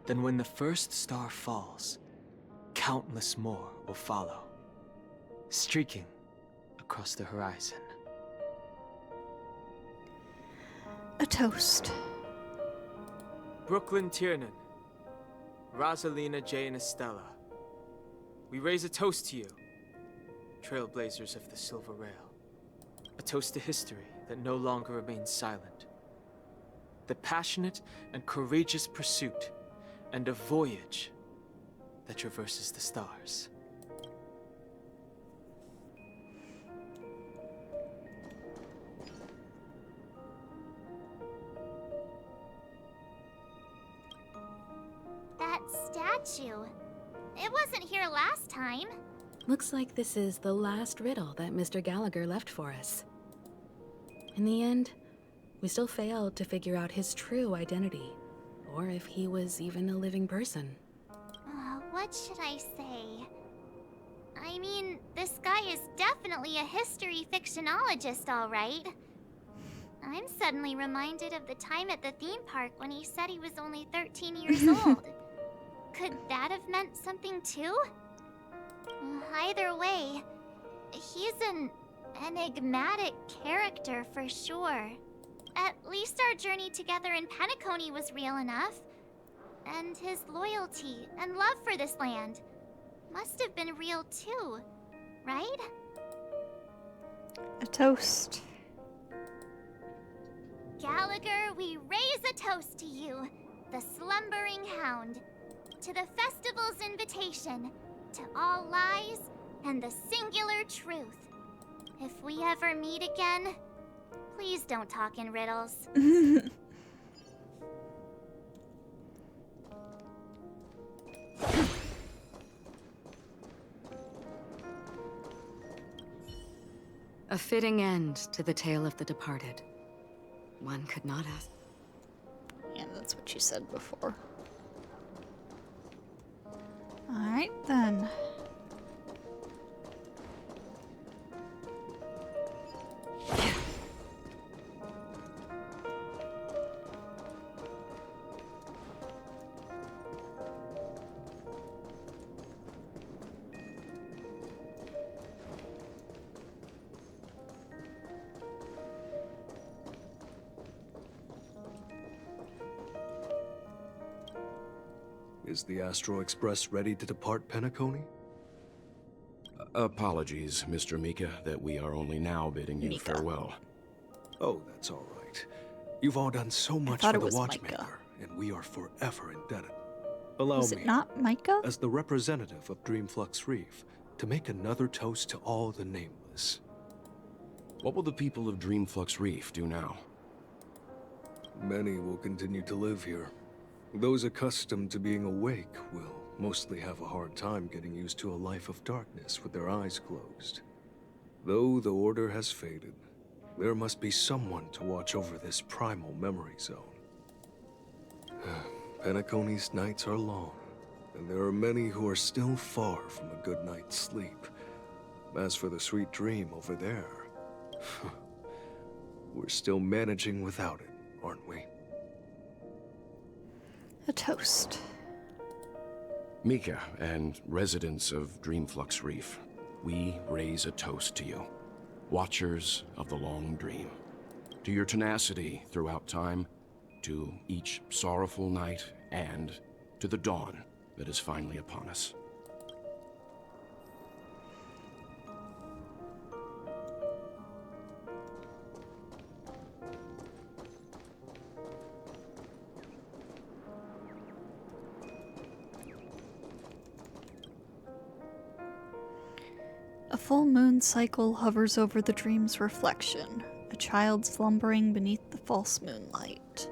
then when the first star falls, countless more will follow, streaking across the horizon. A toast. Brooklyn Tiernan, Rosalina, Jay, and Estella. We raise a toast to you, trailblazers of the Silver Rail. A toast to history that no longer remains silent. The passionate and courageous pursuit, and a voyage that traverses the stars. That statue. It wasn't here last time. Looks like this is the last riddle that Mr. Gallagher left for us. In the end, we still failed to figure out his true identity, or if he was even a living person. What should I say? I mean, this guy is definitely a history fictionologist, all right. I'm suddenly reminded of the time at the theme park when he said he was only 13 years old. Could that have meant something too? Either way, he's an enigmatic character for sure. At least our journey together in Penacony was real enough. And his loyalty and love for this land must have been real too, right? A toast. Gallagher, we raise a toast to you, the slumbering hound, to the festival's invitation, to all lies and the singular truth. If we ever meet again, please don't talk in riddles. A fitting end to the tale of the departed. One could not ask. Yeah, that's what you said before. Alright then. Is the Astro Express ready to depart Penacony? Apologies, Mr. Mika, that we are only now bidding you farewell. Oh, that's all right. You've all done so much for the Watchmaker, and we are forever indebted. Allow Was me, it not Micah? as the representative of Dreamflux Reef, to make another toast to all the nameless. What will the people of Dreamflux Reef do now? Many will continue to live here. Those accustomed to being awake will mostly have a hard time getting used to a life of darkness with their eyes closed. Though the order has faded, there must be someone to watch over this primal memory zone. Penacony's nights are long, and there are many who are still far from a good night's sleep. As for the sweet dream over there, we're still managing without it, aren't we? A toast. Mika and residents of Dreamflux Reef, we raise a toast to you, watchers of the long dream, to your tenacity throughout time, to each sorrowful night, and to the dawn that is finally upon us. A full moon cycle hovers over the dream's reflection, a child slumbering beneath the false moonlight.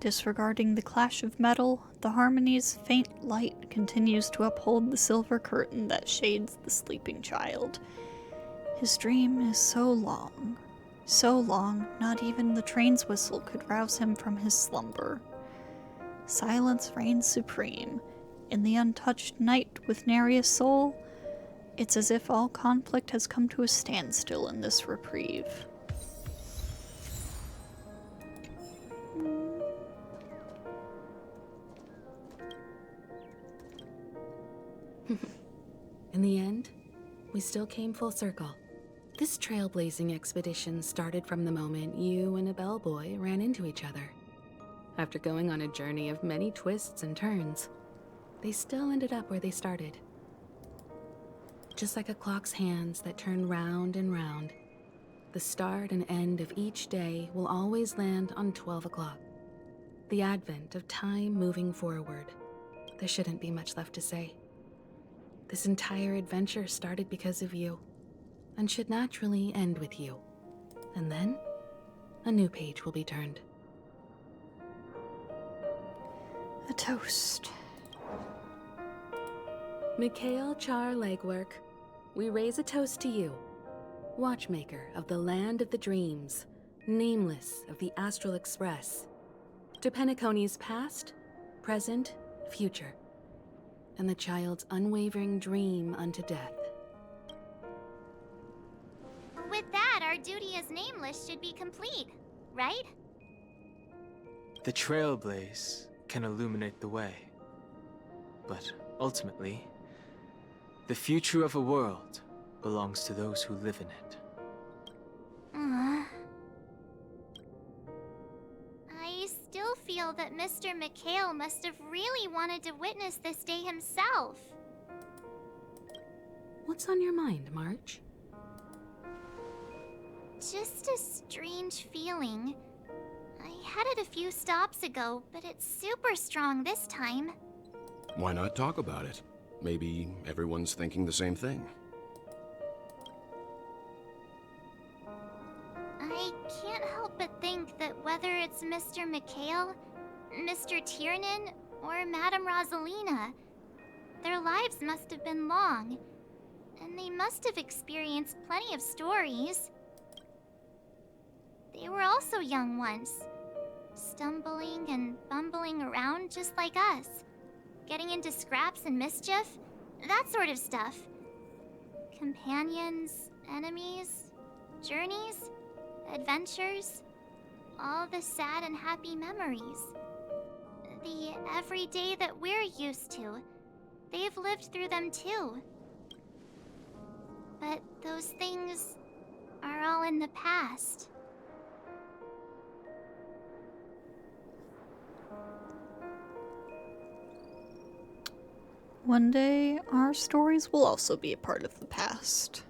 Disregarding the clash of metal, the harmony's faint light continues to uphold the silver curtain that shades the sleeping child. His dream is so long, not even the train's whistle could rouse him from his slumber. Silence reigns supreme. In the untouched night with nary a soul, it's as if all conflict has come to a standstill in this reprieve. In the end, we still came full circle. This trailblazing expedition started from the moment you and a bellboy ran into each other. After going on a journey of many twists and turns, they still ended up where they started. Just like a clock's hands that turn round and round, the start and end of each day will always land on 12 o'clock. The advent of time moving forward. There shouldn't be much left to say. This entire adventure started because of you, and should naturally end with you. And then, a new page will be turned. A toast. Mikhail Char Legwork, we raise a toast to you, watchmaker of the land of the dreams, nameless of the Astral Express, to Penacony's past, present, future, and the child's unwavering dream unto death. With that, our duty as nameless should be complete, right? The Trailblaze can illuminate the way. But ultimately, the future of a world belongs to those who live in it. I still feel that Mr. Mikhail must have really wanted to witness this day himself. What's on your mind, March? Just a strange feeling. I had it a few stops ago, but it's super strong this time. Why not talk about it? maybe everyone's thinking the same thing. I can't help but think that whether it's Mr. McHale, Mr. Tiernan, or Madame Rosalina, their lives must have been long, and they must have experienced plenty of stories. They were also young once, stumbling and bumbling around just like us, getting into scraps and mischief, that sort of stuff. Companions, enemies, journeys, adventures, all the sad and happy memories. The everyday that we're used to, they've lived through them too. But those things are all in the past. One day, our stories will also be a part of the past.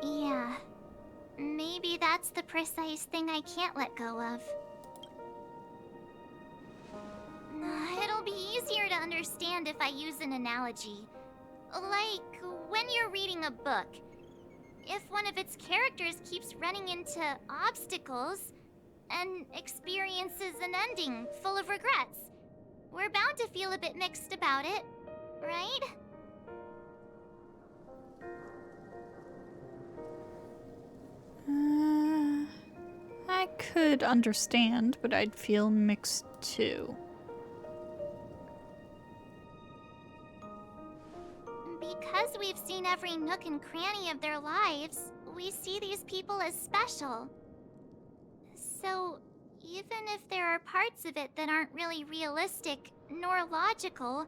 Yeah. Maybe that's the precise thing I can't let go of. It'll be easier to understand if I use an analogy. Like, when you're reading a book, if one of its characters keeps running into obstacles and experiences an ending full of regrets, we're bound to feel a bit mixed about it, right? I could understand, but I'd feel mixed too. Because we've seen every nook and cranny of their lives, we see these people as special. So, even if there are parts of it that aren't really realistic nor logical,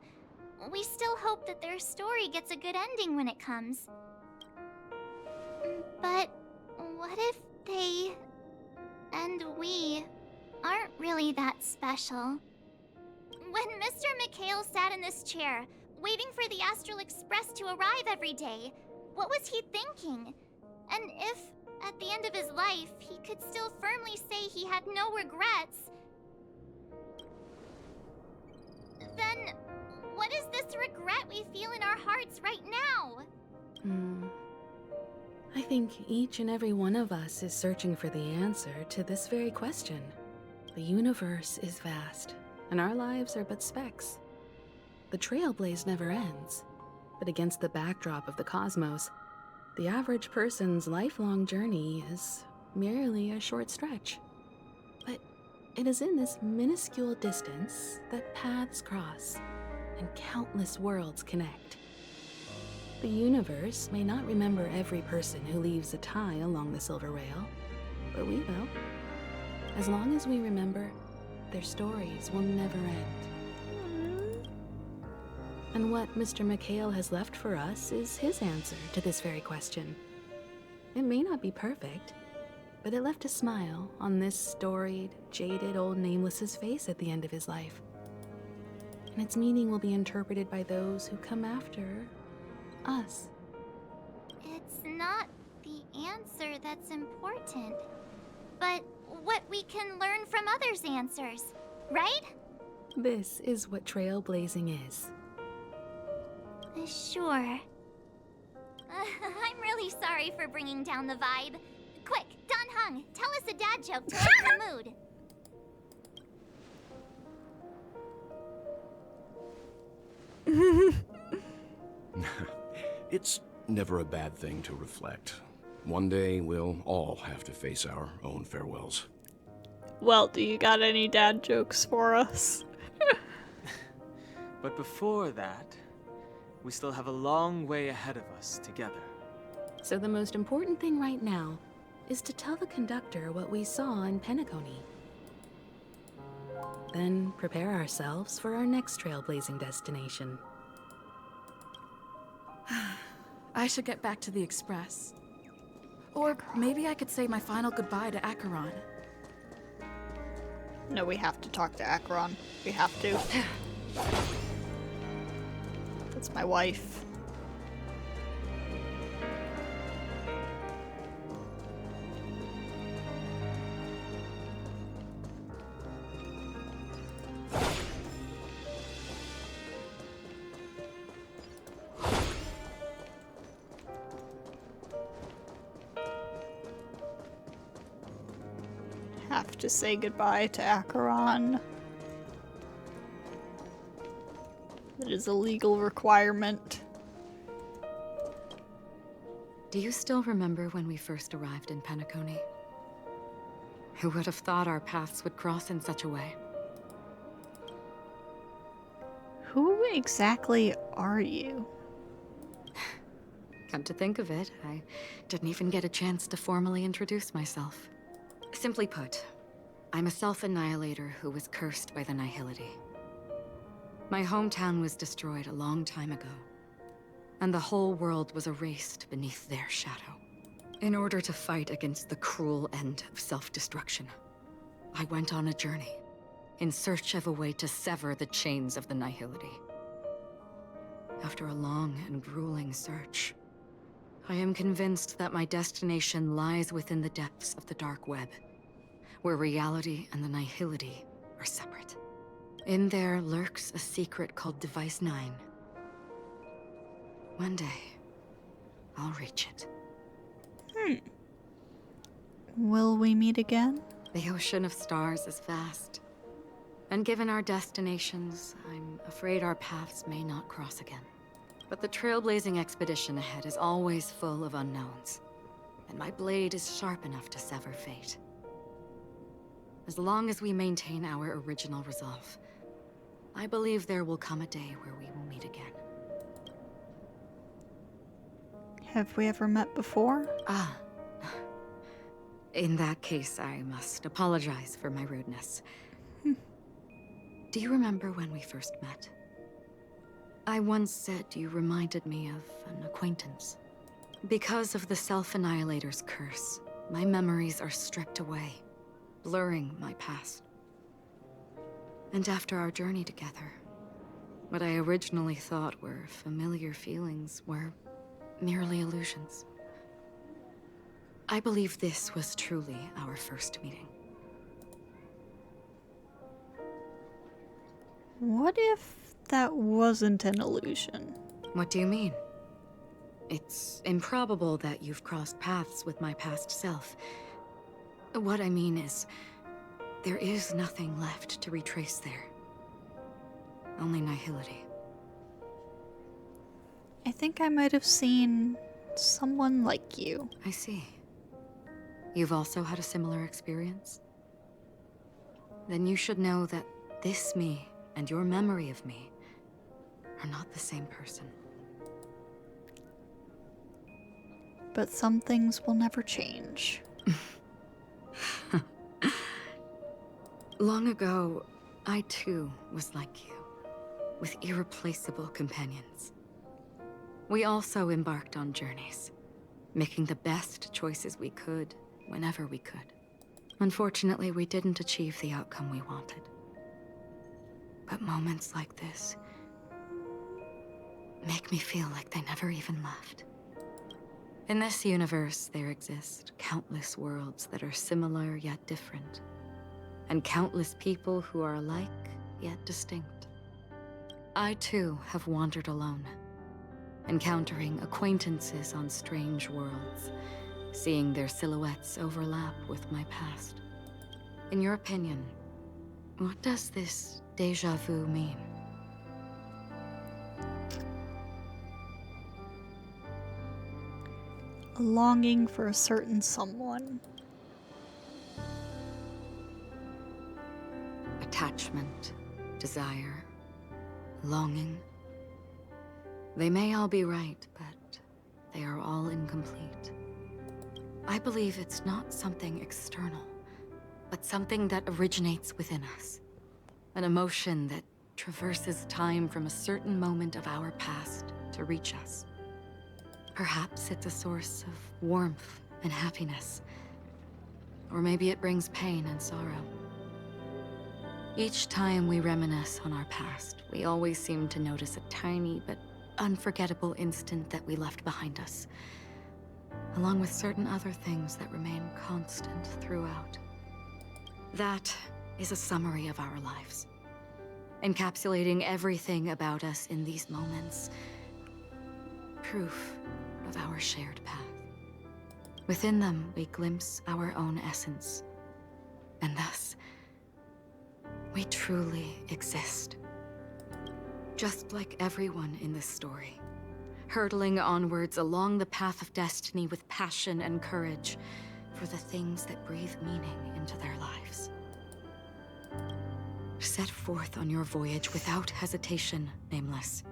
we still hope that their story gets a good ending when it comes. But what if they and we aren't really that special? When Mr. McHale sat in this chair, waiting for the Astral Express to arrive every day, what was he thinking? And if, at the end of his life, he could still firmly say he had no regrets, then what is this regret we feel in our hearts right now? I think each and every one of us is searching for the answer to this very question. The universe is vast, and our lives are but specks. The Trailblaze never ends, but against the backdrop of the cosmos, the average person's lifelong journey is merely a short stretch. But it is in this minuscule distance that paths cross and countless worlds connect. The universe may not remember every person who leaves a tie along the Silver Rail, but we will. As long as we remember, their stories will never end. And what Mr. McHale has left for us is his answer to this very question. It may not be perfect, but it left a smile on this storied, jaded old Nameless's face at the end of his life. And its meaning will be interpreted by those who come after us. It's not the answer that's important, but what we can learn from others' answers, right? This is what trailblazing is. Sure. I'm really sorry for bringing down the vibe. Quick, Don Hung, tell us a dad joke to lighten the mood. It's never a bad thing to reflect. One day, we'll all have to face our own farewells. Well, do you got any dad jokes for us? But before that, we still have a long way ahead of us together. So the most important thing right now is to tell the conductor what we saw in Penacony. Then prepare ourselves for our next trailblazing destination. I should get back to the Express. Or maybe I could say my final goodbye to Acheron. No, we have to talk to Acheron. We have to. That's my wife. have to say goodbye to Acheron. It is a legal requirement. Do you still remember when we first arrived in Penacony? Who would have thought our paths would cross in such a way? Who exactly are you? Come to think of it, I didn't even get a chance to formally introduce myself. Simply put, I'm a self-annihilator who was cursed by the Nihility. My hometown was destroyed a long time ago, and the whole world was erased beneath their shadow. In order to fight against the cruel end of self-destruction, I went on a journey, in search of a way to sever the chains of the Nihility. After a long and grueling search, I am convinced that my destination lies within the depths of the dark web, where reality and the Nihility are separate. In there lurks a secret called Device 9. One day, I'll reach it. Will we meet again? The ocean of stars is vast. And given our destinations, I'm afraid our paths may not cross again. But the trailblazing expedition ahead is always full of unknowns. And my blade is sharp enough to sever fate. As long as we maintain our original resolve, I believe there will come a day where we will meet again. Have we ever met before? Ah. In that case, I must apologize for my rudeness. Do you remember when we first met? I once said you reminded me of an acquaintance. Because of the Self-Annihilator's curse, my memories are stripped away, blurring my past. And after our journey together, what I originally thought were familiar feelings were merely illusions. I believe this was truly our first meeting. What if that wasn't an illusion? What do you mean? It's improbable that you've crossed paths with my past self. What I mean is, there is nothing left to retrace there. Only nihility. I think I might have seen someone like you. I see. You've also had a similar experience? Then you should know that this me and your memory of me are not the same person. But some things will never change. Long ago, I too was like you, with irreplaceable companions. We also embarked on journeys, making the best choices we could, whenever we could. Unfortunately, we didn't achieve the outcome we wanted. But moments like this make me feel like they never even left. In this universe, there exist countless worlds that are similar yet different, and countless people who are alike yet distinct. I too have wandered alone, encountering acquaintances on strange worlds, seeing their silhouettes overlap with my past. In your opinion, what does this déjà vu mean? A longing for a certain someone. Attachment, desire, longing. They may all be right, but they are all incomplete. I believe it's not something external, but something that originates within us. An emotion that traverses time from a certain moment of our past to reach us. Perhaps it's a source of warmth and happiness. Or maybe it brings pain and sorrow. Each time we reminisce on our past, we always seem to notice a tiny but unforgettable instant that we left behind us, along with certain other things that remain constant throughout. That is a summary of our lives, encapsulating everything about us in these moments. Proof of our shared path. Within them, we glimpse our own essence, And thus, we truly exist. Just like everyone in this story, hurtling onwards along the path of destiny with passion and courage for the things that breathe meaning into their lives. Set forth on your voyage without hesitation, Nameless,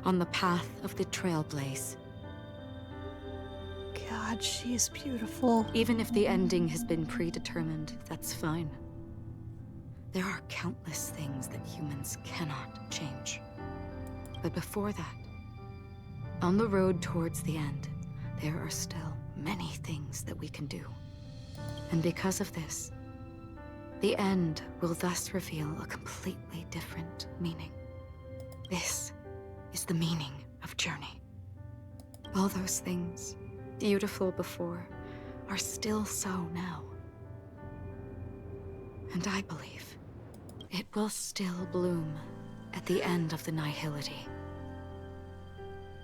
on the path of the Trailblaze. God, she is beautiful. Even if the ending has been predetermined, that's fine. There are countless things that humans cannot change. But before that, on the road towards the end, there are still many things that we can do. And because of this, the end will thus reveal a completely different meaning. This is the meaning of Journey. All those things, beautiful before, are still so now. And I believe it will still bloom at the end of the nihility.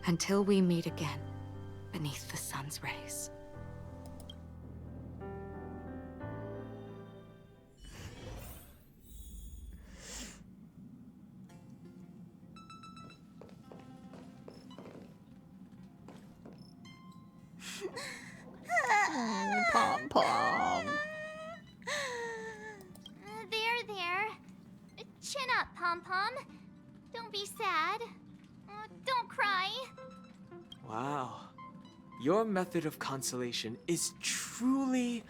Until we meet again beneath the sun's rays. Oh, Pom Pom. There. Chin up, Pom Pom. Don't be sad. Don't cry. Wow. Your method of consolation is truly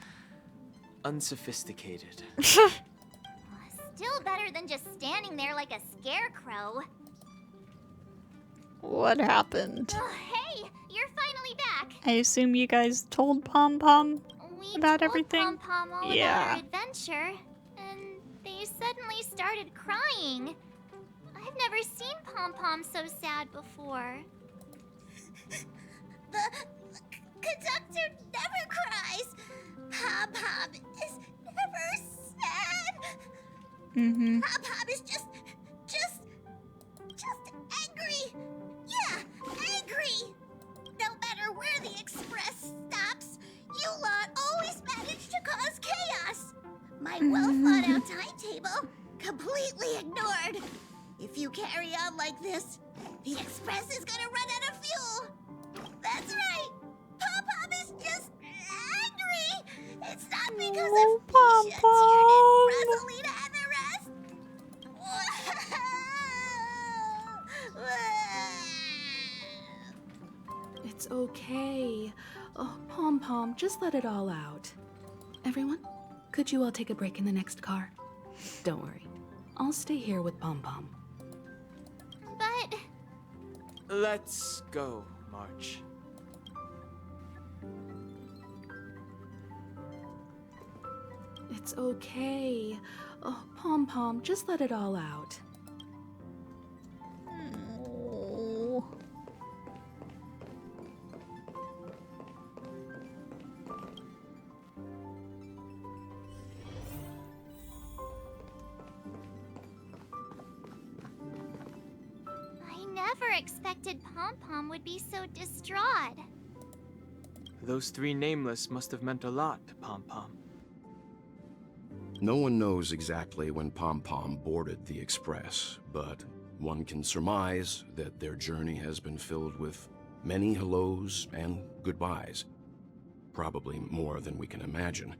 unsophisticated. Still better than just standing there like a scarecrow. What happened? Hey, you're finally back. I assume you guys told Pom Pom about everything? Pom Pom all about our adventure, and they suddenly started crying. I've never seen Pom Pom so sad before. The conductor never cries. Pom Pom is never sad. Mm-hmm. Pom Pom is just angry. Yeah, angry. No matter where the express stops, you lot always manage to cause chaos. My well-thought-out timetable completely ignored. If you carry on like this, the express is gonna run out of fuel. That's right. Pom Pom is just angry. It's not because of Misha, Tiernan, Rosalina, and the rest. It's okay. Oh, Pom Pom, just let it all out. Everyone, could you all take a break in the next car? Don't worry. I'll stay here with Pom Pom. But... Let's go, March. It's okay. Oh, Pom Pom, just let it all out. Oh. I never expected Pom Pom would be so distraught. Those three nameless must have meant a lot to Pom Pom. No one knows exactly when Pom Pom boarded the Express, but one can surmise that their journey has been filled with many hellos and goodbyes. Probably more than we can imagine.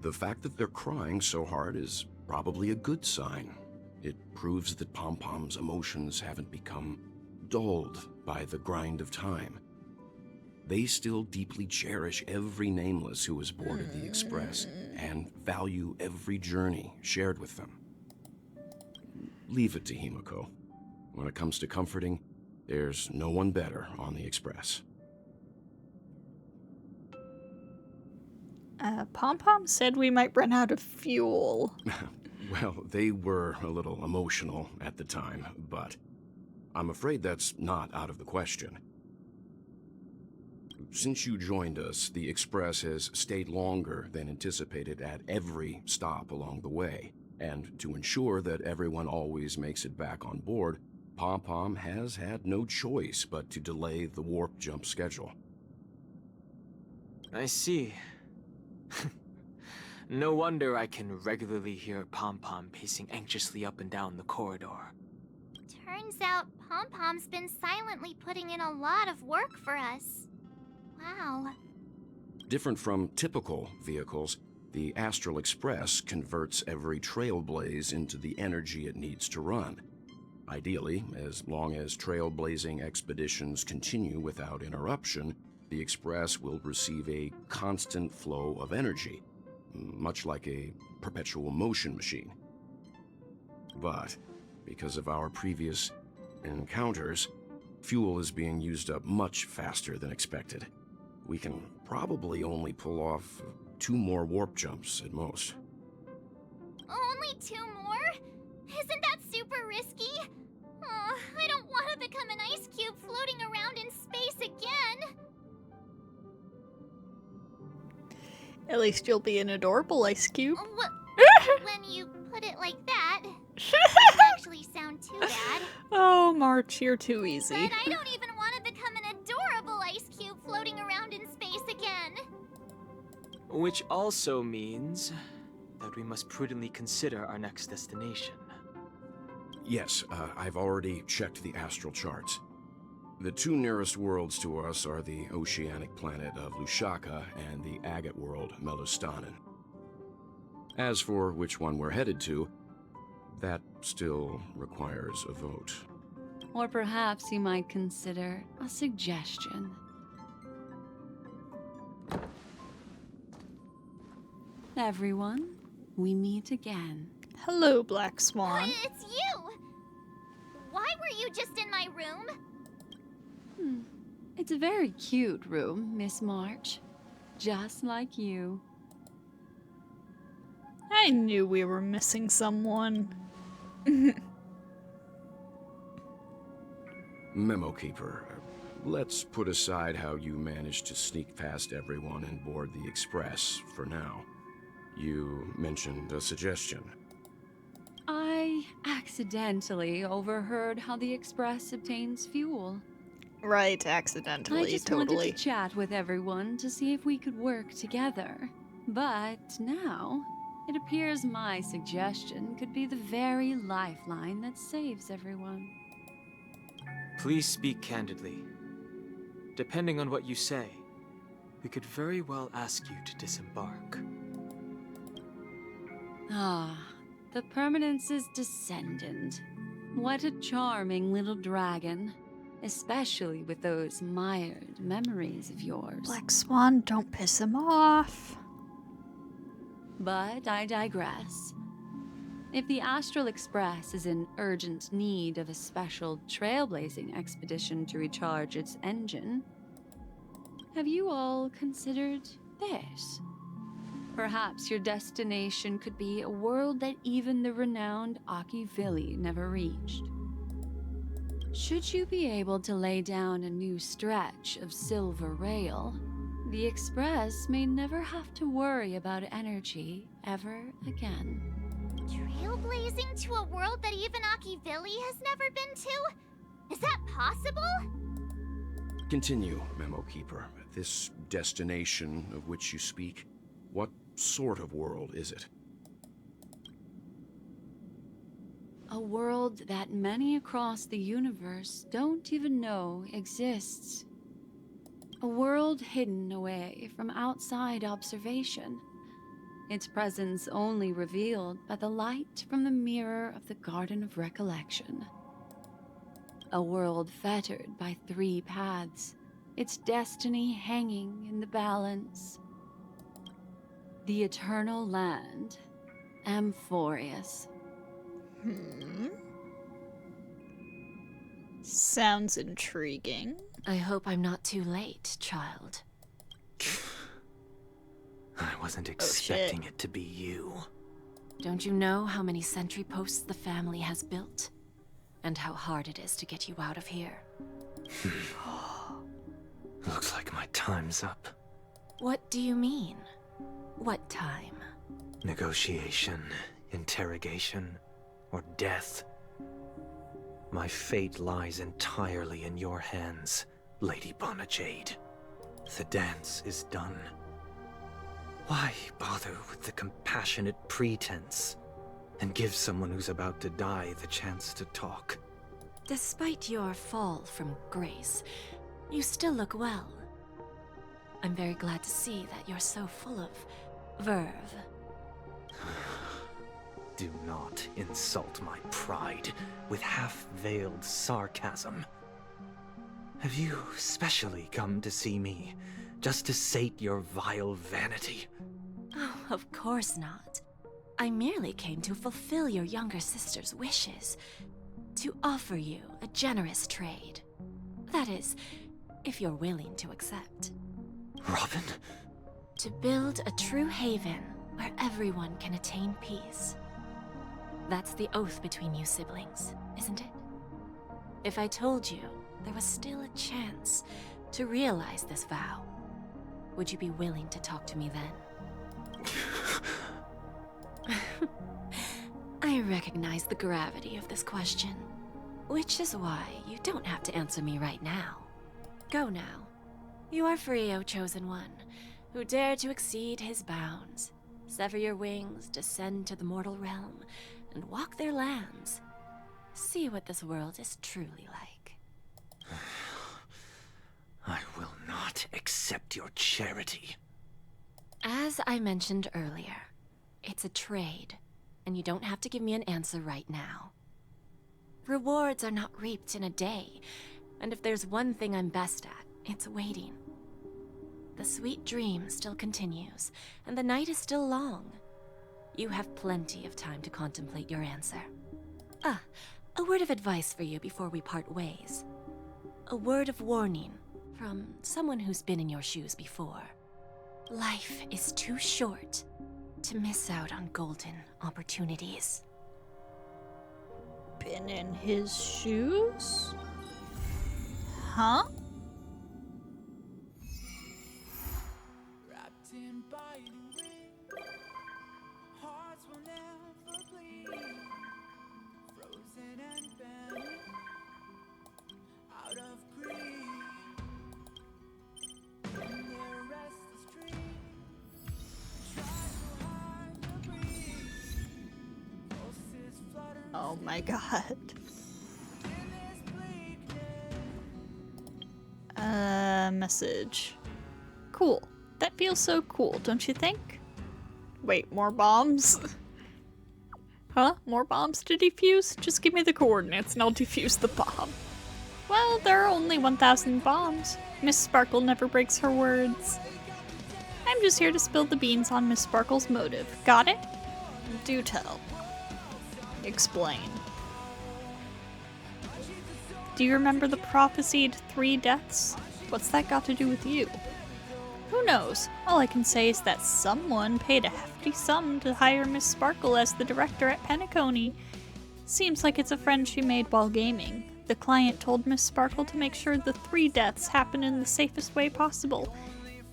The fact that they're crying so hard is probably a good sign. It proves that Pom Pom's emotions haven't become dulled by the grind of time. They still deeply cherish every nameless who has boarded the Express and value every journey shared with them. Leave it to Himiko. When it comes to comforting, there's no one better on the Express. Pom Pom said we might run out of fuel. Well, they were a little emotional at the time, but I'm afraid that's not out of the question. Since you joined us, the Express has stayed longer than anticipated at every stop along the way. And to ensure that everyone always makes it back on board, Pom Pom has had no choice but to delay the warp jump schedule. I see. No wonder I can regularly hear Pom-Pom pacing anxiously up and down the corridor. Turns out Pom-Pom's been silently putting in a lot of work for us. Wow. Different from typical vehicles, the Astral Express converts every Trailblaze into the energy it needs to run. Ideally, as long as trailblazing expeditions continue without interruption, the Express will receive a constant flow of energy, much like a perpetual motion machine. But because of our previous encounters, fuel is being used up much faster than expected. We can probably only pull off 2 more warp jumps at most. Only 2 more? Isn't that super risky? Oh, I don't want to become an ice cube floating around in space again. At least you'll be an adorable ice cube. When you put it like that, it doesn't actually sound too bad. Oh, March, you're too easy. But I don't even want to become an adorable ice cube floating around in space again. Which also means that we must prudently consider our next destination. Yes, I've already checked the astral charts. The 2 nearest worlds to us are the oceanic planet of Lushaka and the agate world, Melostanen. As for which one we're headed to, that still requires a vote. Or perhaps you might consider a suggestion. Everyone, we meet again. Hello, Black Swan. It's you! Why were you just in my room? It's a very cute room, Miss March. Just like you. I knew we were missing someone. Memo Keeper, let's put aside how you managed to sneak past everyone and board the Express for now. You mentioned a suggestion. I accidentally overheard how the Express obtains fuel. Right, accidentally, I just totally. wanted to chat with everyone to see if we could work together. But now, it appears my suggestion could be the very lifeline that saves everyone. Please speak candidly. Depending on what you say, we could very well ask you to disembark. Ah, the Permanence's descendant. What a charming little dragon. Especially with those mired memories of yours. Black Swan, don't piss him off. But I digress. If the Astral Express is in urgent need of a special trailblazing expedition to recharge its engine, have you all considered this? Perhaps your destination could be a world that even the renowned Akivili never reached. Should you be able to lay down a new stretch of silver rail, the Express may never have to worry about energy ever again. Trailblazing to a world that even Akivili has never been to? Is that possible? Continue, Memo Keeper. This destination of which you speak, what sort of world is it? A world that many across the universe don't even know exists. A world hidden away from outside observation. Its presence only revealed by the light from the mirror of the Garden of Recollection. A world fettered by 3 paths, its destiny hanging in the balance. The Eternal Land, Amphorius. Sounds intriguing. I hope I'm not too late, child. I wasn't expecting it to be you. Don't you know how many sentry posts the family has built? And how hard it is to get you out of here? Looks like my time's up. What do you mean? What time? Negotiation, interrogation, or death. My fate lies entirely in your hands, Lady Bonajade. The dance is done. Why bother with the compassionate pretense and give someone who's about to die the chance to talk? Despite your fall from grace, you still look well. I'm very glad to see that you're so full of verve. Do not insult my pride with half-veiled sarcasm. Have you specially come to see me just to sate your vile vanity? Oh, of course not. I merely came to fulfill your younger sister's wishes. To offer you a generous trade. That is, if you're willing to accept. Robin? To build a true haven where everyone can attain peace. That's the oath between you siblings, isn't it? If I told you there was still a chance to realize this vow, would you be willing to talk to me then? I recognize the gravity of this question, which is why you don't have to answer me right now. Go now. You are free, O Chosen One, who dare to exceed his bounds, sever your wings, descend to the mortal realm, and walk their lands. See what this world is truly like. I will not accept your charity. As I mentioned earlier, it's a trade, and you don't have to give me an answer right now. Rewards are not reaped in a day, and if there's one thing I'm best at, it's waiting. The sweet dream still continues, and the night is still long. You have plenty of time to contemplate your answer. A word of advice for you before we part ways. A word of warning from someone who's been in your shoes before. Life is too short to miss out on golden opportunities. Been in his shoes? Huh? Oh my god. Message. Cool. That feels so cool, don't you think? Wait, more bombs? Huh? More bombs to defuse? Just give me the coordinates and I'll defuse the bomb. Well, there are only 1,000 bombs. Miss Sparkle never breaks her words. I'm just here to spill the beans on Miss Sparkle's motive. Got it? Do tell. Explain. Do you remember the prophesied 3 deaths? What's that got to do with you? Who knows? All I can say is that someone paid a hefty sum to hire Miss Sparkle as the director at Penacony. Seems like it's a friend she made while gaming. The client told Miss Sparkle to make sure the 3 deaths happen in the safest way possible.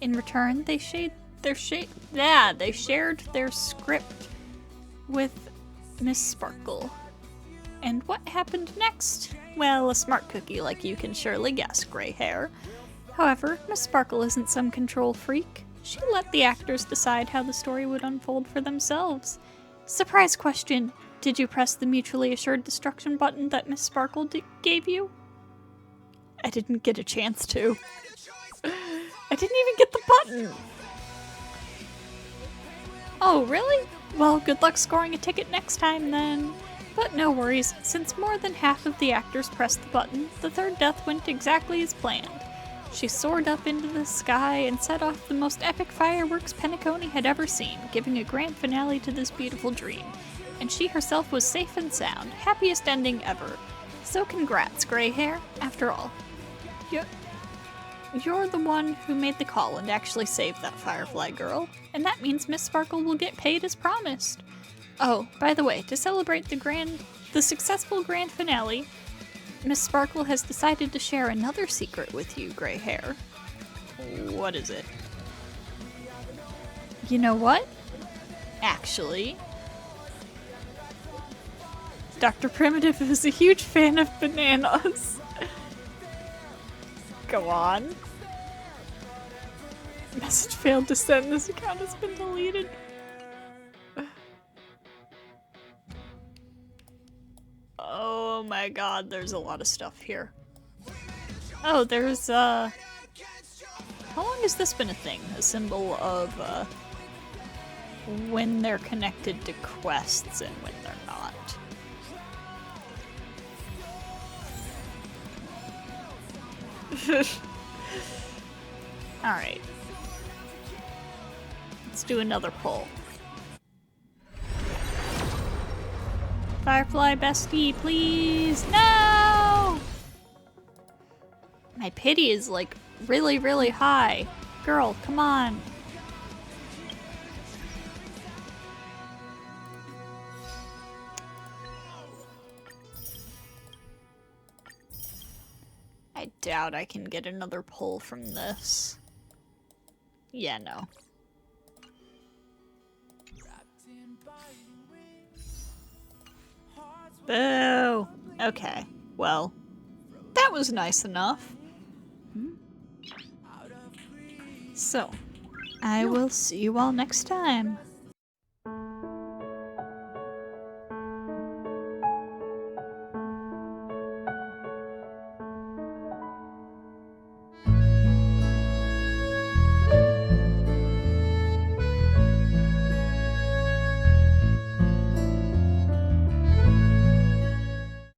In return, they shared their script with Miss Sparkle. And what happened next? Well, a smart cookie like you can surely guess, gray hair. However, Miss Sparkle isn't some control freak. She let the actors decide how the story would unfold for themselves. Surprise question! Did you press the mutually assured destruction button that Miss Sparkle gave you? I didn't get a chance to. I didn't even get the button! Oh, really? Well, good luck scoring a ticket next time then. But no worries, since more than half of the actors pressed the button, the 3rd death went exactly as planned. She soared up into the sky and set off the most epic fireworks Penacony had ever seen, giving a grand finale to this beautiful dream. And she herself was safe and sound, happiest ending ever. So congrats, gray hair. After all, you're the one who made the call and actually saved that Firefly girl, and that means Miss Sparkle will get paid as promised. Oh, by the way, to celebrate the successful grand finale, Miss Sparkle has decided to share another secret with you, gray hair. What is it? You know what? Actually, Dr. Primitive is a huge fan of bananas. Go on. Message failed to send. This account has been deleted. Oh my god, there's a lot of stuff here. Oh, there's, how long has this been a thing? A symbol of, when they're connected to quests and when they're not. Alright. Let's do another poll. Firefly bestie, please! No! My pity is like really, really high. Girl, come on. I doubt I can get another pull from this. Yeah, no. Boo! Okay, well, that was nice enough. So, I will see you all next time.